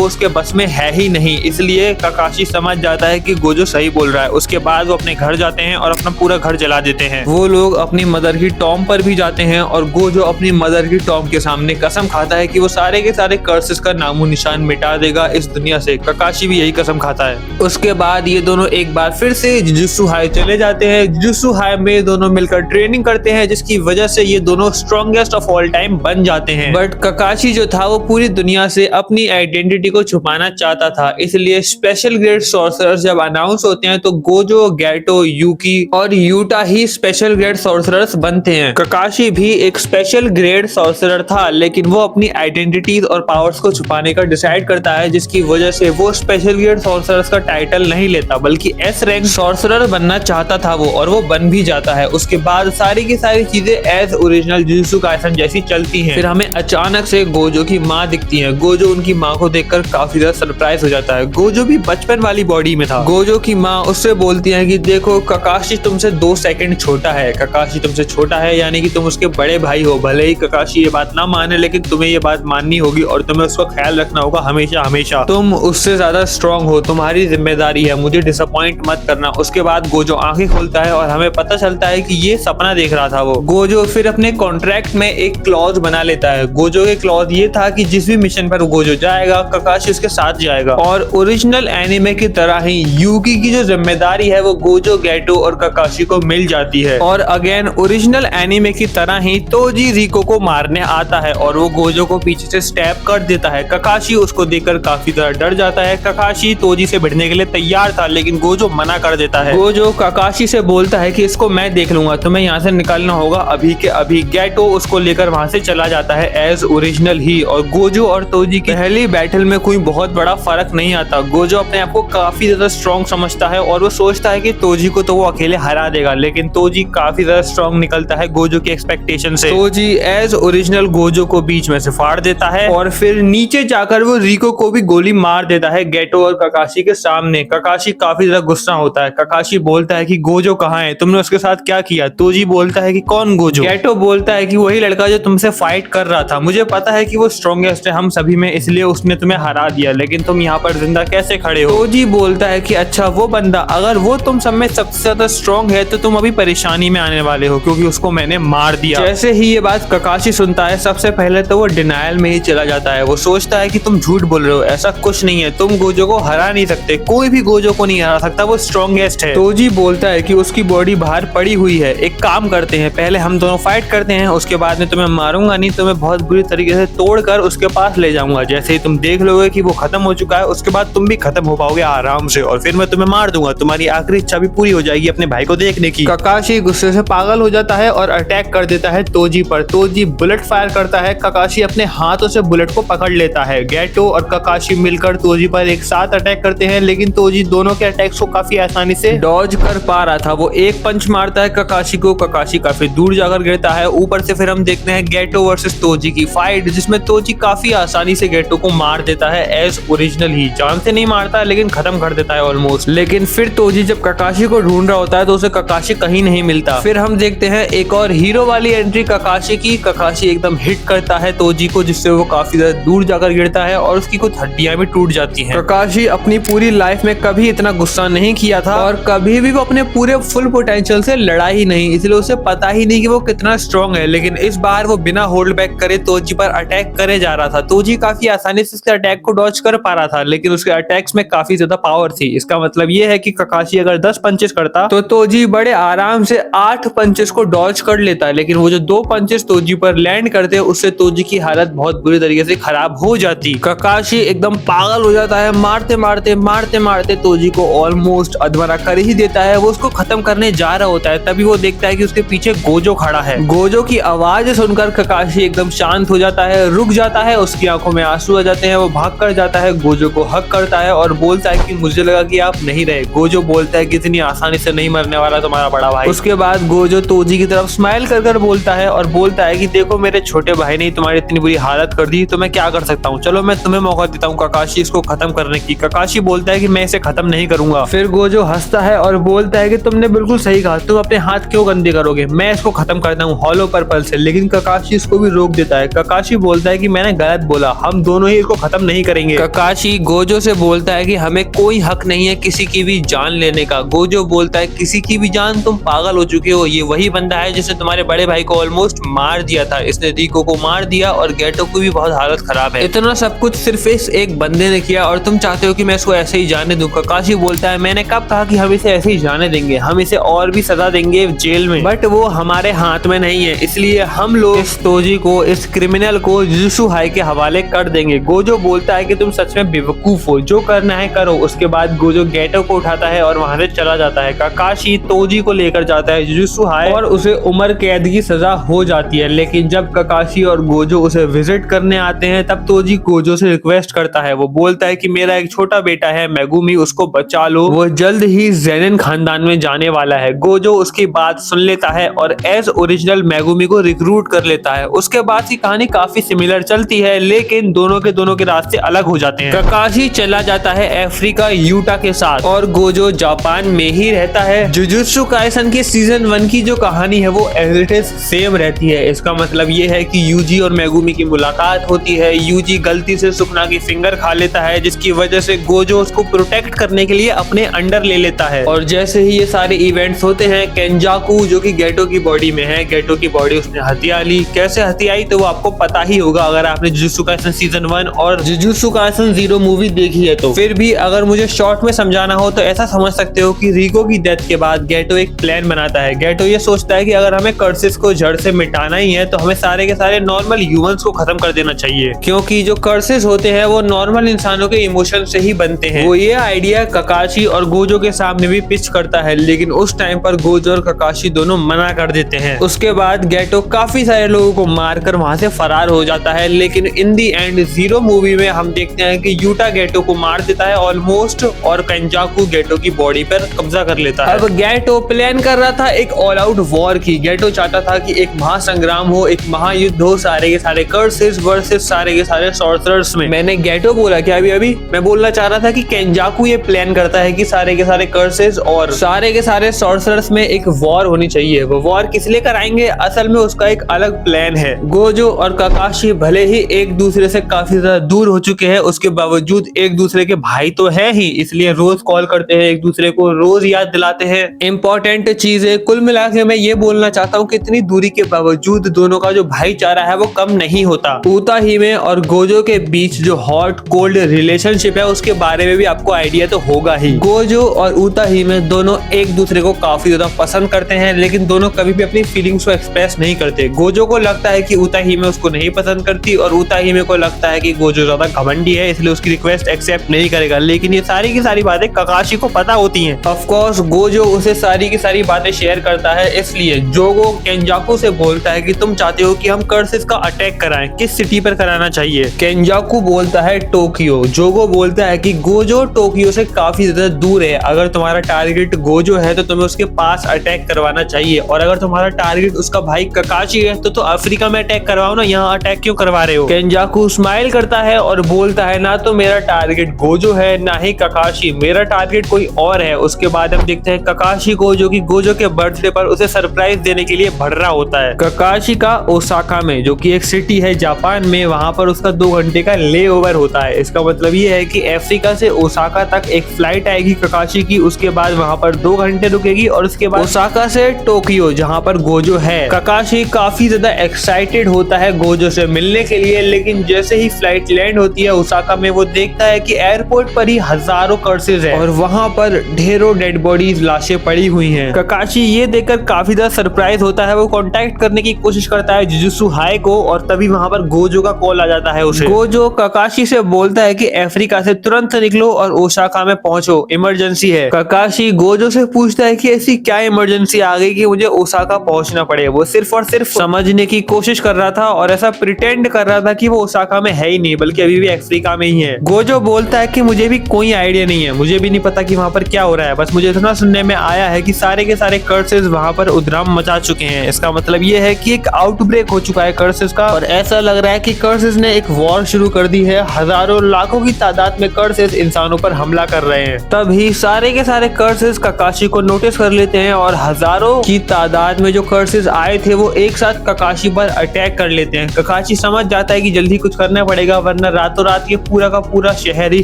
उसके बस में है ही नहीं, इसलिए काकाशी समझ जाता है कि गोजो सही बोल रहा है। उसके बाद वो अपने घर जाते हैं और अपना पूरा घर जला देते हैं। वो लोग अपनी मदर की टॉम पर भी जाते हैं और गोजो अपनी मदर की टॉम के सामने कसम खाता है कि वो सारे के सारे कर्सेस का नामो निशान मिटा देगा इस दुनिया से। काकाशी भी यही कसम खाता है। उसके बाद ये दोनों एक बार फिर से जुजुत्सु हाई चले जाते हैं। जुजुत्सु हाई में दोनों मिलकर ट्रेनिंग करते हैं, जिसकी वजह से ये दोनों स्ट्रॉन्गेस्ट ऑफ ऑल टाइम बन जाते हैं। बट काकाशी जो था वो पूरी दुनिया से अपनी आइडेंटिटी को छुपाना चाहता था, इसलिए स्पेशल ग्रेड सॉर्सरर्स जब अनाउंस होते हैं तो गोजो, गैटो, यूकी और यूटा ही स्पेशल ग्रेड सॉर्सरर्स बनते हैं। काकाशी भी एक स्पेशल ग्रेड सॉर्सरर था, लेकिन वो अपनी आइडेंटिटीज और पावर्स को छुपाने का डिसाइड करता है, जिसकी वजह से वो स्पेशल ग्रेड सॉर्सरर्स का टाइटल नहीं लेता बल्कि एस रैंक सॉर्सरर बनना चाहता था वो, और वो बन भी जाता है। उसके बाद सारी की सारी चीजें एज ओरिजिनल जुजुत्सु काइसन जैसी चलती हैं। फिर हमें अचानक से गोजो की माँ दिखती है। गोजो उनकी माँ को देखकर काफी ज्यादा सरप्राइज हो जाता है। गोजो भी बचपन वाली बॉडी में था। गोजो की माँ उससे बोलती है कि देखो काकाशी तुमसे 2 सेकंड छोटा है, काकाशी तुमसे छोटा है यानी कि तुम उसके बड़े भाई हो। भले ही काकाशी ये बात ना माने, लेकिन तुम्हें ये बात माननी होगी और तुम्हें उसका ख्याल रखना होगा हमेशा हमेशा। तुम उससे ज्यादा स्ट्रॉन्ग हो, तुम्हारी जिम्मेदारी है, मुझे डिसअपॉइंट मत करना। उसके बाद गोजो आंखें खोलता है और हमें पता चलता है कि ये सपना देख रहा था वो। गोजो फिर अपने कॉन्ट्रैक्ट में एक क्लॉज बना लेता है। गोजो के क्लॉज ये था कि जिस भी मिशन पर गोजो जाएगा काकाशी उसके साथ जाएगा, और ओरिजिनल एनिमे की तरह ही यूकी की जो जिम्मेदारी है वो गोजो, गैटो और काकाशी को मिल जाती है। और अगेन ओरिजिनल एनिमे की तरह ही तोजी रिको को मारने आता है और वो गोजो को पीछे से स्टैब कर देता है। काकाशी उसको देखकर काफी ज्यादा डर जाता है। काकाशी तोजी से भिड़ने के लिए तैयार था, लेकिन गोजो मना कर देता है। गोजो काकाशी से बोलता है कि इसको मैं देख लूंगा, तुम्हें यहाँ से निकालना होगा अभी के अभी। गैटो उसको लेकर वहां से चला जाता है एज ओरिजिनल ही, और गोजो और तोजी की पहली बैटल में कोई बहुत बड़ा फर्क नहीं आता। गोजो अपने आप को काफी ज्यादा स्ट्रॉन्ग समझता है और वो सोचता है कि तोजी को तो वो अकेले हरा देगा, लेकिन तोजी काफी ज्यादा स्ट्रॉन्ग निकलता है गोजो की एक्सपेक्टेशन से। तोजी एज ओरिजिनल गोजो को बीच में से फाड़ देता है और फिर नीचे जाकर वो रिको को भी गोली मार देता है गैटो और काकाशी के सामने। काकाशी काफी ज्यादा गुस्सा होता है। काकाशी बोलता है कि गोजो कहाँ है, तुमने उसके साथ क्या किया? तोजी बोलता है कि कौन गोजो? गैटो बोलता है कि वही लड़का जो तुमसे फाइट कर रहा था, मुझे पता है कि वो स्ट्रॉन्गेस्ट है हम सभी में, इसलिए उसने तुम्हें हरा दिया, लेकिन तुम यहाँ पर जिंदा कैसे खड़े हो? तोजी बोलता है कि अच्छा वो बंदा, अगर वो तुम सब में सबसे ज्यादा स्ट्रॉन्ग है तो तुम अभी परेशानी में आने वाले हो, क्योंकि उसको मैंने मार दिया। जैसे ही ये बात काकाशी सुनता है, सबसे पहले तो वो डिनायल में ही चला जाता है। वो सोचता है कि तुम झूठ बोल रहे हो, ऐसा कुछ नहीं है, तुम गोजो को हरा नहीं सकते, कोई भी गोजो को नहीं हरा सकता, वो स्ट्रॉन्गेस्ट है। तोजी बोलता है कि उसकी बॉडी बाहर पड़ी हुई है, एक काम करते हैं, पहले हम दोनों फाइट करते हैं, उसके बाद में तुम्हें मारूंगा नहीं, तुम्हें बहुत बुरी तरीके से तोड़कर उसके पास ले जाऊंगा। जैसे ही तुम देख लोगे कि वो खत्म हो चुका है, उसके बाद तुम भी खत्म हो पाओगे आराम से, और फिर मैं तुम्हें मार दूंगा, तुम्हारी आखिरी इच्छा भी पूरी हो जाएगी अपने भाई को देखने की। काकाशी गुस्से से पागल हो जाता है और अटैक कर देता है तोजी पर। तोजी बुलेट फायर करता है, काकाशी अपने हाथों से बुलेट को पकड़ लेता है। गैटो और काकाशी मिलकर तोजी पर एक साथ अटैक करते हैं, लेकिन तोजी दोनों के अटैक्स को काफी आसानी से डॉज कर पा रहा था। वो एक पंच मारता है काकाशी को, काकाशी काफी दूर जाकर गिरता है। ऊपर से फिर हम देखते हैं गैटो वर्सेस तोजी की फाइट, जिसमें तोजी काफी आसानी से गैटो को मार देता है एज ओरिजिनल ही। जान से नहीं मारता लेकिन खत्म कर देता है ऑलमोस्ट। लेकिन फिर तोजी जब काकाशी को ढूंढ रहा होता है तो उसे काकाशी कहीं नहीं मिलता। फिर हम देखते हैं एक और हीरो वाली एंट्री काकाशी की। काकाशी एकदम हिट करता है तोजी को, जिससे वो काफी ज्यादा दूर जाकर गिरता है और उसकी कुछ हड्डियां भी टूट जाती हैं। काकाशी अपनी पूरी लाइफ में कभी इतना गुस्सा नहीं किया था और कभी भी वो अपने पूरे फुल पोटेंशियल से लड़ा ही नहीं, इसलिए उसे पता ही नहीं कि वो कितना स्ट्रॉन्ग है। लेकिन इस बार वो बिना होल्ड बैक करे तोजी पर अटैक करे जा रहा था। तोजी काफी आसानी से उसके अटैक को डॉज कर पा रहा था, लेकिन उसके अटैक्स में काफी ज्यादा पावर थी। इसका मतलब ये है कि काकाशी अगर 10 पंचेस करता तो तोजी बड़े आराम से 8 पंचेस को डॉज कर लेता, लेकिन वो जो 2 पंचेस तोजी पर लैंड करते उससे तोजी की हालत बहुत बुरी तरीके से खराब हो जाती। काकाशी एकदम पागल हो जाता है, मारते मारते मारते मारते तोजी को ऑलमोस्ट अधमरा कर ही देता है। वो उसको खत्म करने जा रहा होता है, तभी वो देखता है कि उसके पीछे गोजो खड़ा है। गोजो की आवाज सुनकर काकाशी एकदम शांत हो जाता है, रुक जाता है, उसकी आंखों में आंसू आ जाते हैं। वो भाग कर जाता है, गोजो को हक करता है और बोलता है कि मुझे लगा कि आप नहीं रहे। गोजो बोलता है कि इतनी आसानी से नहीं मरने वाला तुम्हारा बड़ा भाई। उसके बाद गोजो तोजी की तरफ स्माइल कर कर बोलता है और बोलता है कि देखो मेरे छोटे भाई ने तुम्हारी इतनी बुरी हालत कर दी, तो मैं क्या कर सकता हूँ, चलो मैं तुम्हें मौका देता हूँ काकाशी इसको खत्म करने की। काकाशी बोलता है कि मैं इसे खत्म नहीं करूंगा। फिर गोजो हंसता है और बोलता है कि तुमने बिल्कुल सही कहा, तुम अपने हाथ क्यों गंदे करोगे, मैं इसको खत्म करता हूँ हॉलो पर्पल से। लेकिन काकाशी इसको भी रोक देता है। काकाशी बोलता बोलता है कि मैंने गलत बोला, हम दोनों ही इसको खत्म नहीं करेंगे। ककाशी गोजो से बोलता है कि हमें कोई हक नहीं है किसी की भी जान लेने का। गोजो बोलता है किसी की भी जान, तुम पागल हो चुके हो, ये वही बंदा है जिसने तुम्हारे बड़े भाई को ऑलमोस्ट मार दिया था, इसने रिको को मार दिया और गेटो की भी बहुत हालत खराब है। इतना सब कुछ सिर्फ इस एक बंदे ने किया और तुम चाहते हो कि मैं इसको ऐसे ही जाने दूं। ककाशी बोलता है मैंने कब कहा कि हम इसे ऐसे ही जाने देंगे, हम इसे और भी सजा देंगे जेल में, बट वो हमारे हाथ में नहीं है, इसलिए हम लोग इस तोजी को, इस क्रिमिनल को जुजुत्सु हाई के हवाले कर देंगे। गोजो बोलता है कि तुम सच में बेवकूफ हो, जो करना है करो। उसके बाद गोजो गेटो को उठाता है और वहां से चला जाता है। ककाशी तोजी को लेकर जाता है जुजुत्सु हाई और उसे उम्र कैद की सजा हो जाती है। लेकिन जब ककाशी और गोजो उसे विजिट करने आते हैं तब तोजी गोजो से रिक्वेस्ट करता है। वो बोलता है कि मेरा एक छोटा बेटा है मेगुमी, उसको बचा लो, वो जल्द ही ज़ेनिन खानदान में जाने वाला है। गोजो उसकी बात सुन लेता है और एज ओरिजिनल मेगुमी को रिक्रूट कर लेता है। उसके बाद की कहानी काफी सिमिलर चलती है, लेकिन दोनों के रास्ते अलग हो जाते हैं। ककाशी चला जाता है अफ्रीका यूटा के साथ और गोजो जापान में ही रहता है। जुजुत्सु काइसन की सीजन 1 की जो कहानी है वो एज इट इज सेम रहती है। इसका मतलब ये है कि यूजी और मेगुमी की मुलाकात होती है। यूजी गलती से सुकना की फिंगर खा लेता है, जिसकी वजह से गोजो उसको प्रोटेक्ट करने के लिए अपने अंडर ले लेता है। और जैसे ही ये सारे इवेंट्स होते हैं, केंजाकू जो कि गेटो की बॉडी में है, गेटो की बॉडी उसने हथिया ली। कैसे हथियाई तो वो आपको पता ही होगा अगर आपने जुजुत्सु काइसन सीजन 1 और जुजुत्सु काइसन 0 मूवी देखी है तो। फिर भी अगर मुझे शॉर्ट में समझाना हो तो ऐसा समझ सकते हो कि रिको की डेथ के बाद गेटो एक प्लान बनाता है। गेटो ये सोचता है कि अगर हमें कर्सेस को जड़ से मिटाना ही है तो हमें सारे के सारे नॉर्मल ह्यूमंस को खत्म कर देना चाहिए, क्योंकि जो कर्सेस होते हैं वो नॉर्मल इंसानों के इमोशन से ही बनते हैं। वो ये आइडिया ककाशी और गोजो के सामने भी पिच करता है, लेकिन उस टाइम पर गोजो और ककाशी दोनों मना कर देते हैं। उसके बाद गेटो काफी सारे लोगों को मारकर वहां से फरार हो जाता है, लेकिन इन दी एंड 0 मूवी में हम देखते हैं कि यूटा गेटो को मार देता है ऑलमोस्ट और केंजाकू गेटो की बॉडी पर कब्जा कर लेता है। अब गेटो प्लान कर रहा था एक ऑल आउट वॉर की। गेटो चाहता था कि एक महासंग्राम हो, एक महायुद्ध हो, सारे के सारे कर्सेस वर्सेस सारे के सारे सॉर्सरर्स में। मैंने गेटो बोला क्या अभी मैं बोलना चाह रहा था कि केंजाकू ये प्लान करता है कि सारे के सारे कर्सेस और सारे के सारे सॉर्सरर्स में एक वॉर होनी चाहिए। वो वॉर किस लिए कराएंगे, असल में उसका एक अलग प्लान है। गोजो और ककाशी भले ही एक दूसरे से काफी ज्यादा दूर हो चुके हैं, उसके बावजूद एक दूसरे के भाई तो है ही, इसलिए रोज कॉल करते हैं एक दूसरे को, रोज याद दिलाते हैं इंपॉर्टेंट चीजें। कुल मिला के मैं ये बोलना चाहता हूँ कि इतनी दूरी के बावजूद दोनों का जो भाईचारा है वो कम नहीं होता। ऊता हिमे और गोजो के बीच जो हॉट कोल्ड रिलेशनशिप है उसके बारे में भी आपको आइडिया तो होगा ही। गोजो और ऊता हिमे दोनों एक दूसरे को काफी ज्यादा पसंद करते हैं, लेकिन दोनों कभी भी अपनी फीलिंग्स को एक्सप्रेस नहीं करते। गोजो को लगता है कि ऊता हिमे उसको नहीं पसंद करती और ऊता हिमे को लगता है कि गोजो ज्यादा घमंडी है, इसलिए उसकी रिक्वेस्ट एक्सेप्ट नहीं करेगा। लेकिन ये सारी की सारी बातें ककाशी को पता होती हैं। ऑफ कोर्स गोजो उसे सारी की सारी बातें शेयर करता है, इसलिए जोगो केंजाकू से बोलता है कि तुम चाहते हो कि हम कर्सेस का अटैक कराएं, किस सिटी पर कराना चाहिए। केंजाकू बोलता है टोक्यो। जोगो बोलता है कि गोजो टोक्यो से काफी ज्यादा दूर है, अगर तुम्हारा टारगेट गोजो है तो तुम्हें उसके पास अटैक करवाना चाहिए, और अगर तुम्हारा टारगेट उसका भाई ककाशी है तो अफ्रीका में अटैक करवाओ ना, यहाँ अटैक क्यों करवा रहे हो। केंजाकू स्माइल करता है और बोलता है ना तो मेरा टारगेट गोजो है ना ही ककाशी, मेरा टारगेट कोई और है। उसके बाद हम देखते हैं ककाशी को, जो कि गोजो के बर्थडे पर उसे सरप्राइज देने के लिए भड़ रहा होता है। ककाशी का ओसाका में, जो कि एक सिटी है जापान में, वहां पर उसका 2 घंटे का ले ओवर होता है। इसका मतलब ये है कि अफ्रीका से ओसाका तक एक फ्लाइट आएगी ककाशी की, उसके बाद वहां पर 2 घंटे रुकेगी और उसके बाद ओसाका से टोक्यो जहां पर गोजो है। ककाशी काफी ज्यादा एक्साइटेड होता है गोजो से मिलने के लिए, लेकिन जैसे ही फ्लाइट लैंड होती है ओसाका में वो देखता है कि एयरपोर्ट पर ही हजारों कर्सेस है और वहां पर ढेरों डेड बॉडीज लाशें पड़ी हुई हैं। ककाशी ये देखकर काफी ज्यादा सरप्राइज होता है, वो कांटेक्ट करने की कोशिश करता है जुजुत्सु हाई को और तभी वहां पर गोजो का कॉल आ जाता है उसे। गोजो ककाशी से बोलता है कि अफ्रीका से तुरंत निकलो और ओसाका में पहुंचो, इमरजेंसी है। ककाशी गोजो से पूछता है कि ऐसी क्या इमरजेंसी आ गई कि मुझे ओसाका पहुंचना पड़े। वो सिर्फ और सिर्फ समझने की कोशिश कर रहा था और ऐसा प्रिटेंड कर रहा था कि वो ओसाका में है ही नहीं, बल्कि अभी भी अफ्रीका में ही है। गोजो बोलता है कि मुझे भी कोई आइडिया नहीं है, मुझे भी नहीं पता कि वहां पर क्या हो रहा है, बस मुझे इतना सुनने में आया है कि सारे के सारे कर्सेस वहां पर उद्राम मचा चुके हैं। इसका मतलब ये है कि एक आउटब्रेक हो चुका है कर्सेस का और ऐसा लग रहा है कि कर्सेस ने एक वॉर शुरू कर दी है। हजारों लाखों की तादाद में कर्सेस इंसानों पर हमला कर रहे हैं। तभी सारे के सारे कर्सेस ककाशी को नोटिस कर लेते हैं और हजारों की तादाद में जो कर्सेस आए थे वो एक साथ ककाशी पर अटैक कर लेते हैं। ककाशी समझ जाता है कि जल्दी कुछ करना पड़ेगा वरना रातों रात ये पूरा का पूरा शहर ही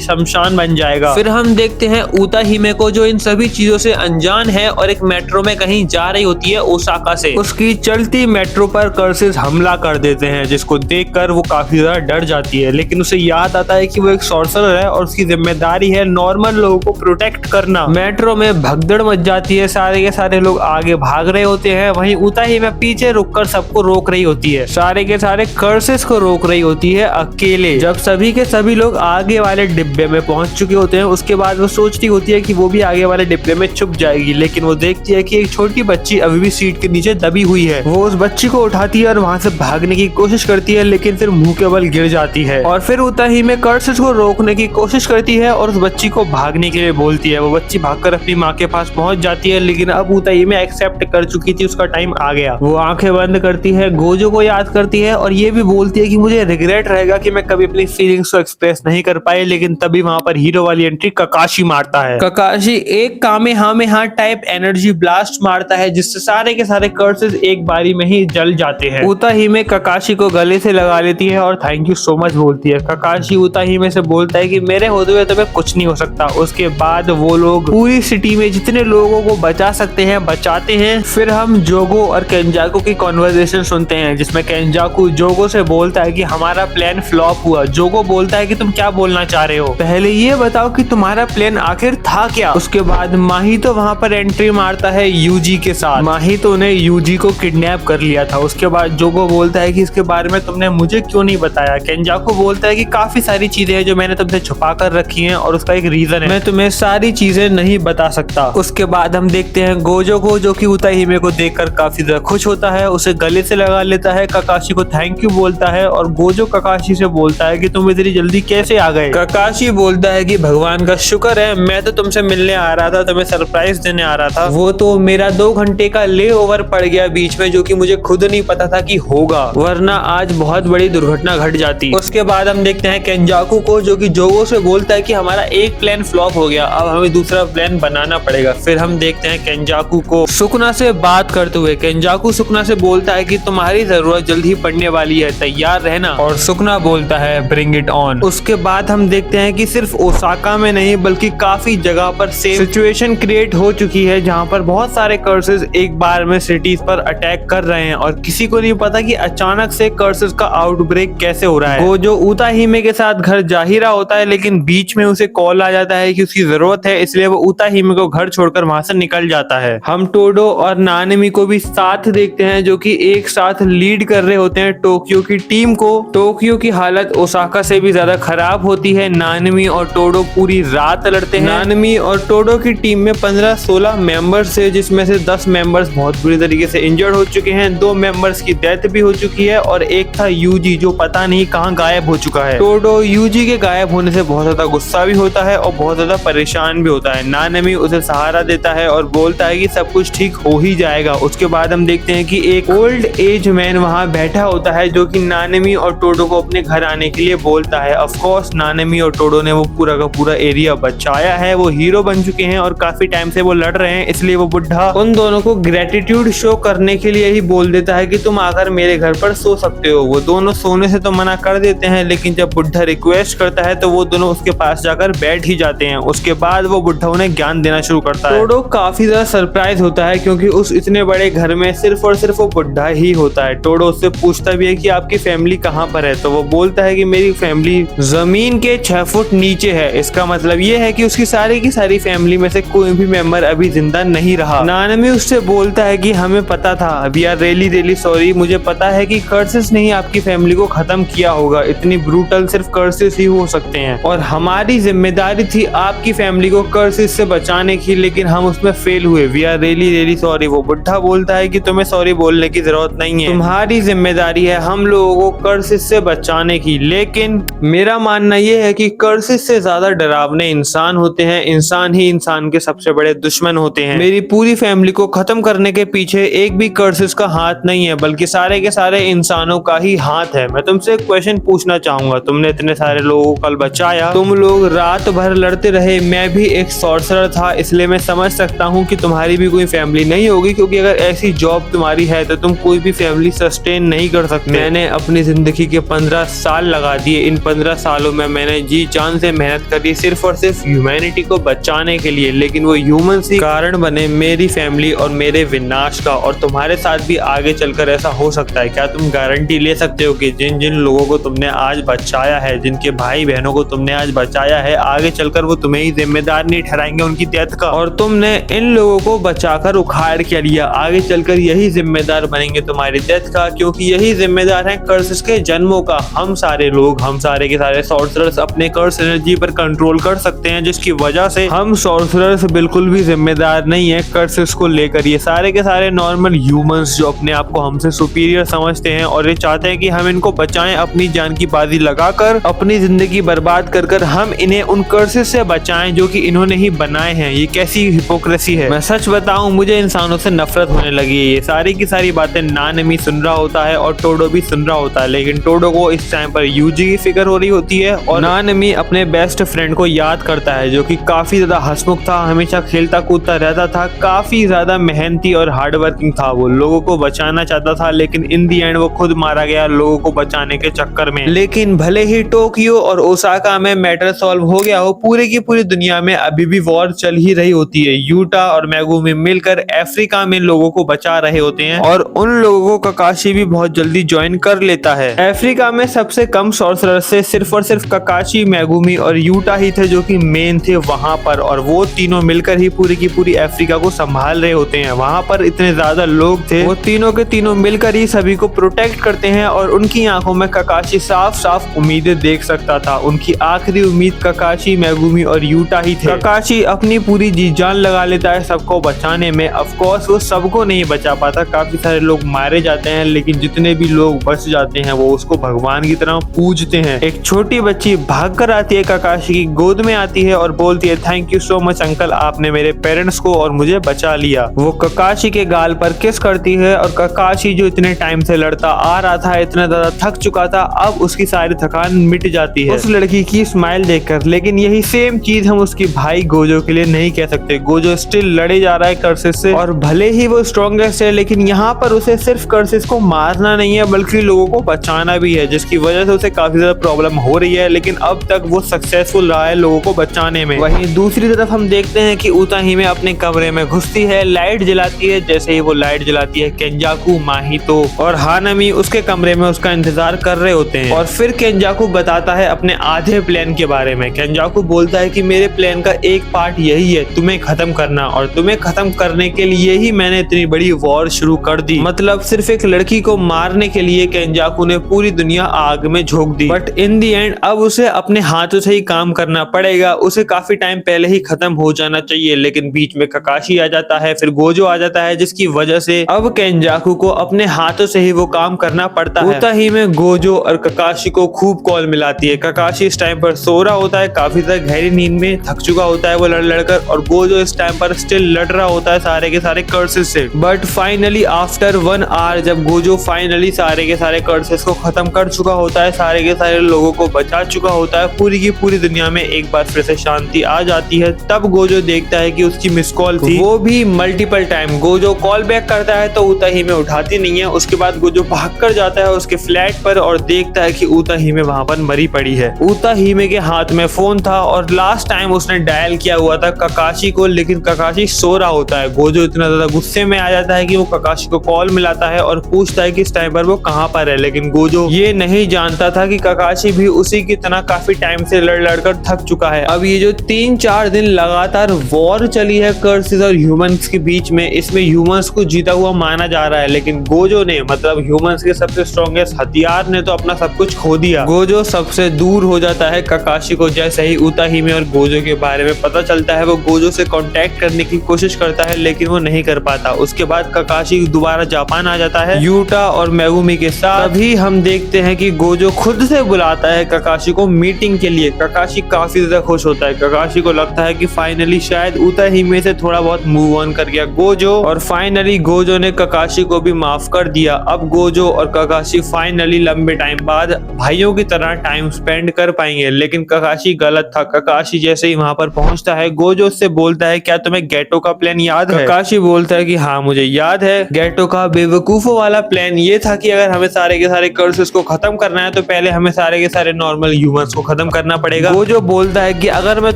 शमशान बन जाएगा। फिर हम देखते हैं उता हिमेको जो इन सभी चीजों से अनजान है और एक मेट्रो में कहीं जा रही होती है ओसाका से। उसकी चलती मेट्रो पर कर्सेस हमला कर देते हैं जिसको देखकर वो काफी ज्यादा डर जाती है, लेकिन उसे याद आता है कि वो एक सॉर्सरर है और उसकी जिम्मेदारी है नॉर्मल लोगों को प्रोटेक्ट करना। मेट्रो में भगदड़ मच जाती है, सारे के सारे लोग आगे भाग रहे होते हैं, वहीं उता हिमे पीछे रुककर सबको रोक रही होती है, सारे के सारे कर्सेस को रोक रही होती है अकेले। जब सभी के सभी लोग आगे वाले डिब्बे में पहुंच चुके होते हैं उसके बाद वो सोचती होती है कि वो भी आगे वाले डिब्बे में छुप जाएगी, लेकिन वो देखती है कि एक छोटी बच्ची अभी भी सीट के नीचे दबी हुई है। वो उस बच्ची को उठाती है और वहां से भागने की कोशिश करती है, लेकिन फिर मुंह के बल गिर जाती है और फिर उता हिमे कर्सेस को रोकने की कोशिश करती है और उस बच्ची को भागने के लिए बोलती है। वो बच्ची भागकर अपनी माँ के पास पहुंच जाती है, लेकिन अब उता हिमे एक्सेप्ट कर चुकी थी, उसका टाइम आ गया। वो आंखें बंद करती है, गोजो को याद करती है और ये भी बोलती है कि मुझे रिग्रेट रहेगा कि मैं कभी अपनी फीलिंग्स को एक्सप्रेस नहीं कर पाई, लेकिन तभी वहां पर हीरो वाली एंट्री ककाशी मारता है। ककाशी एक कामेहामेहा टाइप एनर्जी ब्लास्ट मारता है जिससे सारे के सारे कर्सेस एक बारी में ही जल जाते हैं। उता हिमे ककाशी को गले से लगा लेती है और थैंक यू सो मच बोलती है। ककाशी उता हिमे से बोलता है कि मेरे होते हुए तुम्हें कुछ नहीं हो सकता। उसके बाद वो लोग पूरी सिटी में जितने लोगों को बचा सकते हैं बचाते हैं। फिर हम जोगो और केंजाकू की कॉन्वर्सेशन सुनते हैं जिसमें केंजाकू जोगो से बोलता है कि हमारा प्लान फ्लॉप हुआ। जोगो बोलता है कि तुम क्या बोलना चाह रहे हो, पहले ये बताओ कि तुम्हारा प्लान आखिर था क्या। उसके बाद माहितो वहां पर एंट्री मारता है यूजी के साथ। माहितो ने यूजी को किडनैप कर लिया था। उसके बाद जोगो बोलता है कि इसके बारे में तुमने मुझे क्यों नहीं बताया। केंजाकू बोलता है कि काफी सारी चीजें हैं जो मैंने तुमसे छुपा कर रखी हैं और उसका एक रीजन है, मैं तुम्हें सारी चीजें नहीं बता सकता। उसके बाद हम देखते हैं गोजो को जो कि उता हिमे को देखकर काफी ज्यादा खुश होता है, उसे गले से लगा लेता है, ककाशी को थैंक यू बोलता है और गोजो ककाशी से बोलता है कि तुम इतनी जल्दी कैसे आ गए। ककाशी बोलता है कि भगवान का शुक्र है, मैं तो तुमसे मिलने आ रहा था, तुम्हें सरप्राइज देने आ रहा था, वो तो मेरा 2 घंटे का ले ओवर पड़ गया बीच में जो कि मुझे खुद नहीं पता था कि होगा, वरना आज बहुत बड़ी दुर्घटना घट जाती। उसके बाद हम देखते हैं केंजाकू को जो कि जोगो से बोलता है कि हमारा एक प्लान फ्लॉप हो गया, अब हमें दूसरा प्लान बनाना पड़ेगा। फिर हम देखते हैं केंजाकू को सुकना से बात करते हुए। केंजाकू सुकना से बोलता है कि तुम्हारी जरूरत जल्द ही पड़ने वाली है, तैयार रहना, और सुकना बोलता है ब्रिंग इट ऑन। उसके बाद हम देखते हैं कि सिर्फ ओसाका में नहीं बल्कि काफी जगह पर सेम सिचुएशन क्रिएट हो चुकी है जहां पर बहुत सारे कर्सेस एक बार में सिटीज पर अटैक कर रहे हैं और किसी को नहीं पता कि अचानक से कर्सेस का आउटब्रेक कैसे हो रहा है। वो जो उता हिमे के साथ घर जा ही रहा होता है, लेकिन बीच में उसे कॉल आ जाता है कि उसकी जरूरत है, इसलिए वो उता हिमे को घर छोड़कर वहां से निकल जाता है। हम टोडो और नानेमी को भी साथ देखते हैं जो कि एक साथ लीड कर रहे होते हैं टोक्यो की टीम को। टोक्यो की हालत ओसाका से भी ज्यादा खराब होती है। नानेमी और टोडो पूरी रात लड़ते हैं। नानेमी और टोडो की टीम में 15-16 मेंबर्स थे जिसमें से 10 मेंबर्स बहुत बुरी तरीके से इंजर्ड हो चुके हैं, 2 मेंबर्स की डेथ भी हो चुकी है और एक था यूजी जो पता नहीं कहां गायब हो चुका है। टोडो यूजी के गायब होने से बहुत ज्यादा गुस्सा भी होता है और बहुत ज्यादा परेशान भी होता है। नानेमी उसे सहारा देता है और बोलता है कि सब कुछ ठीक हो ही जाएगा। उसके बाद हम देखते हैं कि एक ओल्ड एज मैन वहां बैठा होता है जो कि नानेमी और टोडो को अपने घर आने के लिए बोलता है। ऑफ कोर्स नानेमी और टोडो ने वो पूरा का पूरा एरिया बचाया है, वो हीरो बन चुके हैं और काफी टाइम से वो लड़ रहे हैं, इसलिए वो बुढ़ा उन दोनों को ग्रेटिट्यूड शो करने के लिए ही बोल देता है कि तुम आकर मेरे घर पर सो सकते हो। वो दोनों सोने से तो मना कर देते हैं, लेकिन जब बुढ़ा रिक्वेस्ट करता है तो वो दोनों उसके पास जाकर बैठ ही जाते हैं। उसके बाद वो बुढ़ा उन्हें ज्ञान देना शुरू करता है। टोडो काफी ज्यादा सरप्राइज होता है क्योंकि उस इतने बड़े घर में सिर्फ और सिर्फ वो बुढ़ा ही होता है। टोडो उससे पूछता भी है कि आपकी फैमिली कहाँ पर है, तो वो बोलता है कि मेरी फैमिली जमीन के 6 फुट नीचे है। इसका मतलब ये है कि उसकी सारी की सारी फैमिली में से कोई भी मेंबर अभी जिंदा नहीं रहा। नानेमी उससे बोलता है कि हमें पता था, we are really really sorry, मुझे पता है कि कर्सेस ने ही आपकी फैमिली को खत्म किया होगा, इतनी ब्रूटल सिर्फ कर्सेस ही हो सकते हैं और हमारी जिम्मेदारी थी आपकी फैमिली को कर्सेस से बचाने की, लेकिन हम उसमें फेल हुए, we are really really sorry. वो बुढ़ा बोलता है कि तुम्हें सॉरी बोलने की जरूरत नहीं है, तुम्हारी जिम्मेदारी है हम लोगों को कर्सेस से बचाने की। लेकिन मेरा मानना यह है कि कर्सेस से ज्यादा डरावने इंसान होते हैं, इंसान ही इंसान के सबसे बड़े दुश्मन होते हैं। मेरी पूरी फैमिली को खत्म करने के पीछे एक भी कर्सेस का हाथ नहीं है, बल्कि सारे के सारे इंसानों का ही हाथ है। मैं तुमसे एक क्वेश्चन पूछना चाहूंगा, तुमने इतने सारे लोगों को कल बचाया, तुम लोग रात भर लड़ते रहे, मैं भी एक सॉर्सरर था, इसलिए मैं समझ सकता हूँ कि तुम्हारी भी कोई फैमिली नहीं होगी, क्योंकि अगर ऐसी जॉब तुम्हारी है तो तुम कोई भी फैमिली सस्टेन नहीं कर सकते। मैंने अपनी जिंदगी के 15 साल लगा दिए। इन 15 सालों में मैंने जी जान से मेहनत करी सिर्फ और सिर्फ ह्यूमैनिटी को बचाने के लिए, लेकिन वो ह्यूमंस ही कारण बने मेरी फैमिली और मेरे विनाश का। और तुम्हारे साथ भी आगे चलकर ऐसा हो सकता है। क्या तुम गारंटी ले सकते हो कि जिन जिन लोगों को तुमने आज बचाया है, जिनके भाई बहनों को तुमने आज बचाया है, आगे चलकर वो तुम्हें ही जिम्मेदार नहीं ठहराएंगे उनकी डेथ का? और तुमने इन लोगों को बचाकर उखाड़ के लिया, आगे चलकर यही जिम्मेदार बनेंगे तुम्हारी डेथ का, क्योंकि यही जिम्मेदार है कर्सेस के जन्मों का। हम सारे लोग, हम सारे के सारे सॉर्सरर्स अपने कर्स एनर्जी पर कंट्रोल कर सकते हैं, जिसकी वजह से हम सॉर्सरर्स बिल्कुल भी जिम्मेदार नहीं है कर्सेस को लेकर। ये सारे के सारे नॉर्मल ह्यूमंस जो अपने आप को हमसे सुपीरियर समझते हैं और ये चाहते हैं कि हम इनको बचाएं, अपनी जान की बाजी लगाकर, अपनी जिंदगी बर्बाद कर कर हम इन्हें उन कर्सेस से बचाएं जो कि इन्होंने ही बनाए हैं। ये कैसी हिपोक्रेसी है। मैं सच बताऊं, मुझे इंसानों से नफरत होने लगी है। ये सारी की सारी बातें नानमी सुन रहा होता है और टोडो भी सुन रहा होता है, लेकिन टोडो को इस टाइम पर यूजी की फिक्र हो रही होती है और नानमी अपने बेस्ट फ्रेंड को याद करता है, जो कि काफी ज्यादा हंसमुख था, हमेशा खेलता कूदता रहता था, काफी ज्यादा मेहनती और हार्ड वर्किंग था। वो लोगों को बचाना चाहता था, लेकिन इन दी एंड वो खुद मारा गया लोगों को बचाने के चक्कर में। लेकिन भले ही टोक्यो और ओसाका में मैटर सॉल्व हो गया हो, पूरे की पूरी दुनिया में अभी भी वॉर चल ही रही होती है। यूटा और मेगुमी मिलकर अफ्रीका में लोगों को बचा रहे होते हैं और उन लोगों को ककाशी भी बहुत जल्दी ज्वाइन कर लेता है। अफ्रीका में सबसे कम सॉर्सरर से सिर्फ और सिर्फ ककाशी, मेगुमी और यूटा ही थे जो कि मेन थे वहां पर, और वो तीनों मिलकर ही पूरी की पूरी अफ्रीका को संभाल रहे होते हैं। वहां पर इतने ज्यादा लोग थे, वो तीनों के तीनों मिलकर ही सभी को प्रोटेक्ट करते हैं और उनकी आंखों में ककाशी साफ साफ उम्मीदें देख सकता था। उनकी आखिरी उम्मीद ककाशी, मेगुमी और यूटा ही थे। ककाशी अपनी पूरी जी जान लगा लेता है सबको बचाने में। ऑफ कोर्स वो सबको नहीं बचा पाता, काफी सारे लोग मारे जाते हैं, लेकिन जितने भी लोग बच जाते हैं वो उसको भगवान की तरह पूजते हैं। एक छोटी बच्ची भागकर आती है, ककाशी की गोद में आती है और बोलती है, thank you so much uncle, आपने मेरे पेरेंट्स को और मुझे बचा लिया। वो ककाशी के गाल पर किस करती है और ककाशी जो इतने टाइम से लड़ता आ रहा था, इतना ज्यादा थक चुका था, अब उसकी सारी थकान मिट जाती है उस लड़की की स्माइल देखकर। लेकिन यही सेम चीज हम उसकी भाई गोजो के लिए नहीं कह सकते। गोजो स्टिल लड़े जा रहा है कर्सेस से, और भले ही वो स्ट्रॉन्गेस्ट है, लेकिन यहाँ पर उसे सिर्फ कर्सेस को मारना नहीं है बल्कि लोगों को बचाना भी है, जिसकी वजह से उसे काफी ज्यादा प्रॉब्लम हो रही है। लेकिन अब तक वो सक्सेसफुल रहा है लोगों को बचाने में। वहीं दूसरी तरफ हम देखते हैं कि उताहिमे अपने कमरे में घुसती है, लाइट जलाती है। जैसे ही वो लाइट जलाती है, केंजाकू, माहितो और हानामी उसके कमरे में उसका इंतजार कर रहे होते हैं। और फिर केंजाकू बताता है अपने आधे प्लान के बारे में। केंजाकू बोलता है कि मेरे प्लान का एक पार्ट यही है, तुम्हें खत्म करना, और तुम्हें खत्म करने के लिए ही मैंने इतनी बड़ी वॉर शुरू कर दी। मतलब सिर्फ एक लड़की को मारने के लिए केंजाकू ने पूरी दुनिया आग में झोंक दी। बट इन दी एंड अब उसे अपने हाथों से ही काम करना पड़ेगा। उसे काफी टाइम पहले ही खत्म हो जाना चाहिए, लेकिन बीच में ककाशी आ जाता है, फिर गोजो आ जाता है, जिसकी वजह से अब केंजाकू को अपने हाथों से ही वो काम करना पड़ता है। उताहिमे गोजो और ककाशी को खूब कॉल मिलाती है। ककाशी इस टाइम पर सो रहा होता है, काफी ज्यादा गहरी नींद में थक चुका होता है वो लड़ लड़कर, और गोजो इस टाइम पर स्टिल लड़ रहा होता है सारे के सारे कर्सेस से। बट फाइनली आफ्टर 1 आवर जब गोजो फाइनली सारे के सारे कर्सेस को खत्म कर चुका होता है, सारे के सारे लोगों को बचा चुका होता है, पूरी की पूरी दुनिया में एक बार फिर से शांति आ जाती है, तब गोजो देखता है कि उसकी मिस कॉल थी, वो भी multiple time. Gojo call back करता है तो उताहिमे उठाती नहीं है। उसके बाद गोजो भागकर जाता है उसके फ्लैट पर और देखता है कि उताहिमे वहां पर मरी पड़ी है। उताहिमे के हाथ में फोन था और लास्ट टाइम उसने डायल किया हुआ था ककाशी को, लेकिन ककाशी सो रहा होता है। गोजो इतना ज्यादा गुस्से में आ जाता है कि वो ककाशी को कॉल मिलाता है और पूछता है कि इस टाइम पर वो कहां पर है, लेकिन गोजो ये नहीं जानता था कि ककाशी भी उसी की तरह काफी टाइम से लड़ लड़कर थक चुका है। अब ये जो 3-4 दिन लगातार वॉर चली है कर्सेस और ह्यूमंस के बीच में, इसमें ह्यूमंस को जीता हुआ माना जा रहा है, लेकिन गोजो ने, मतलब ह्यूमंस के सबसे स्ट्रॉन्गेस्ट हथियार ने तो अपना सब कुछ खो दिया। गोजो सबसे दूर हो जाता है ककाशी को। जैसे ही उताहिमे और गोजो के बारे में पता चलता है, वो गोजो से कांटेक्ट करने की कोशिश करता है, लेकिन वो नहीं कर पाता। उसके बाद ककाशी दोबारा जापान आ जाता है यूटा और मेगुमी के साथ। तभी हम देखते हैं कि गोजो खुद से बुलाता है ककाशी को मीटिंग के लिए। ककाशी काफी ज्यादा खुश होता है। ककाशी को लगता है कि फाइनली शायद उताहिमे से थोड़ा बहुत मूव ऑन कर गया गोजो, और फाइनली गोजो ने ककाशी को भी माफ कर दिया। अब गोजो और ककाशी फाइनली लंबे टाइम बाद भाइयों की तरह टाइम स्पेंड कर पाएंगे। लेकिन ककाशी गलत था। ककाशी जैसे ही वहां पर पहुंचता है, गोजो से बोलता है, क्या तुम्हें गेटो का प्लान याद है? ककाशी बोलता है कि हाँ मुझे याद है। गेटो का बेवकूफों वाला प्लान ये था कि अगर हमें हमें सारे के सारे कर्सेस को खत्म करना है तो पहले हमें सारे के सारे नॉर्मल ह्यूमंस को खत्म करना पड़ेगा। वो जो बोलता है कि अगर मैं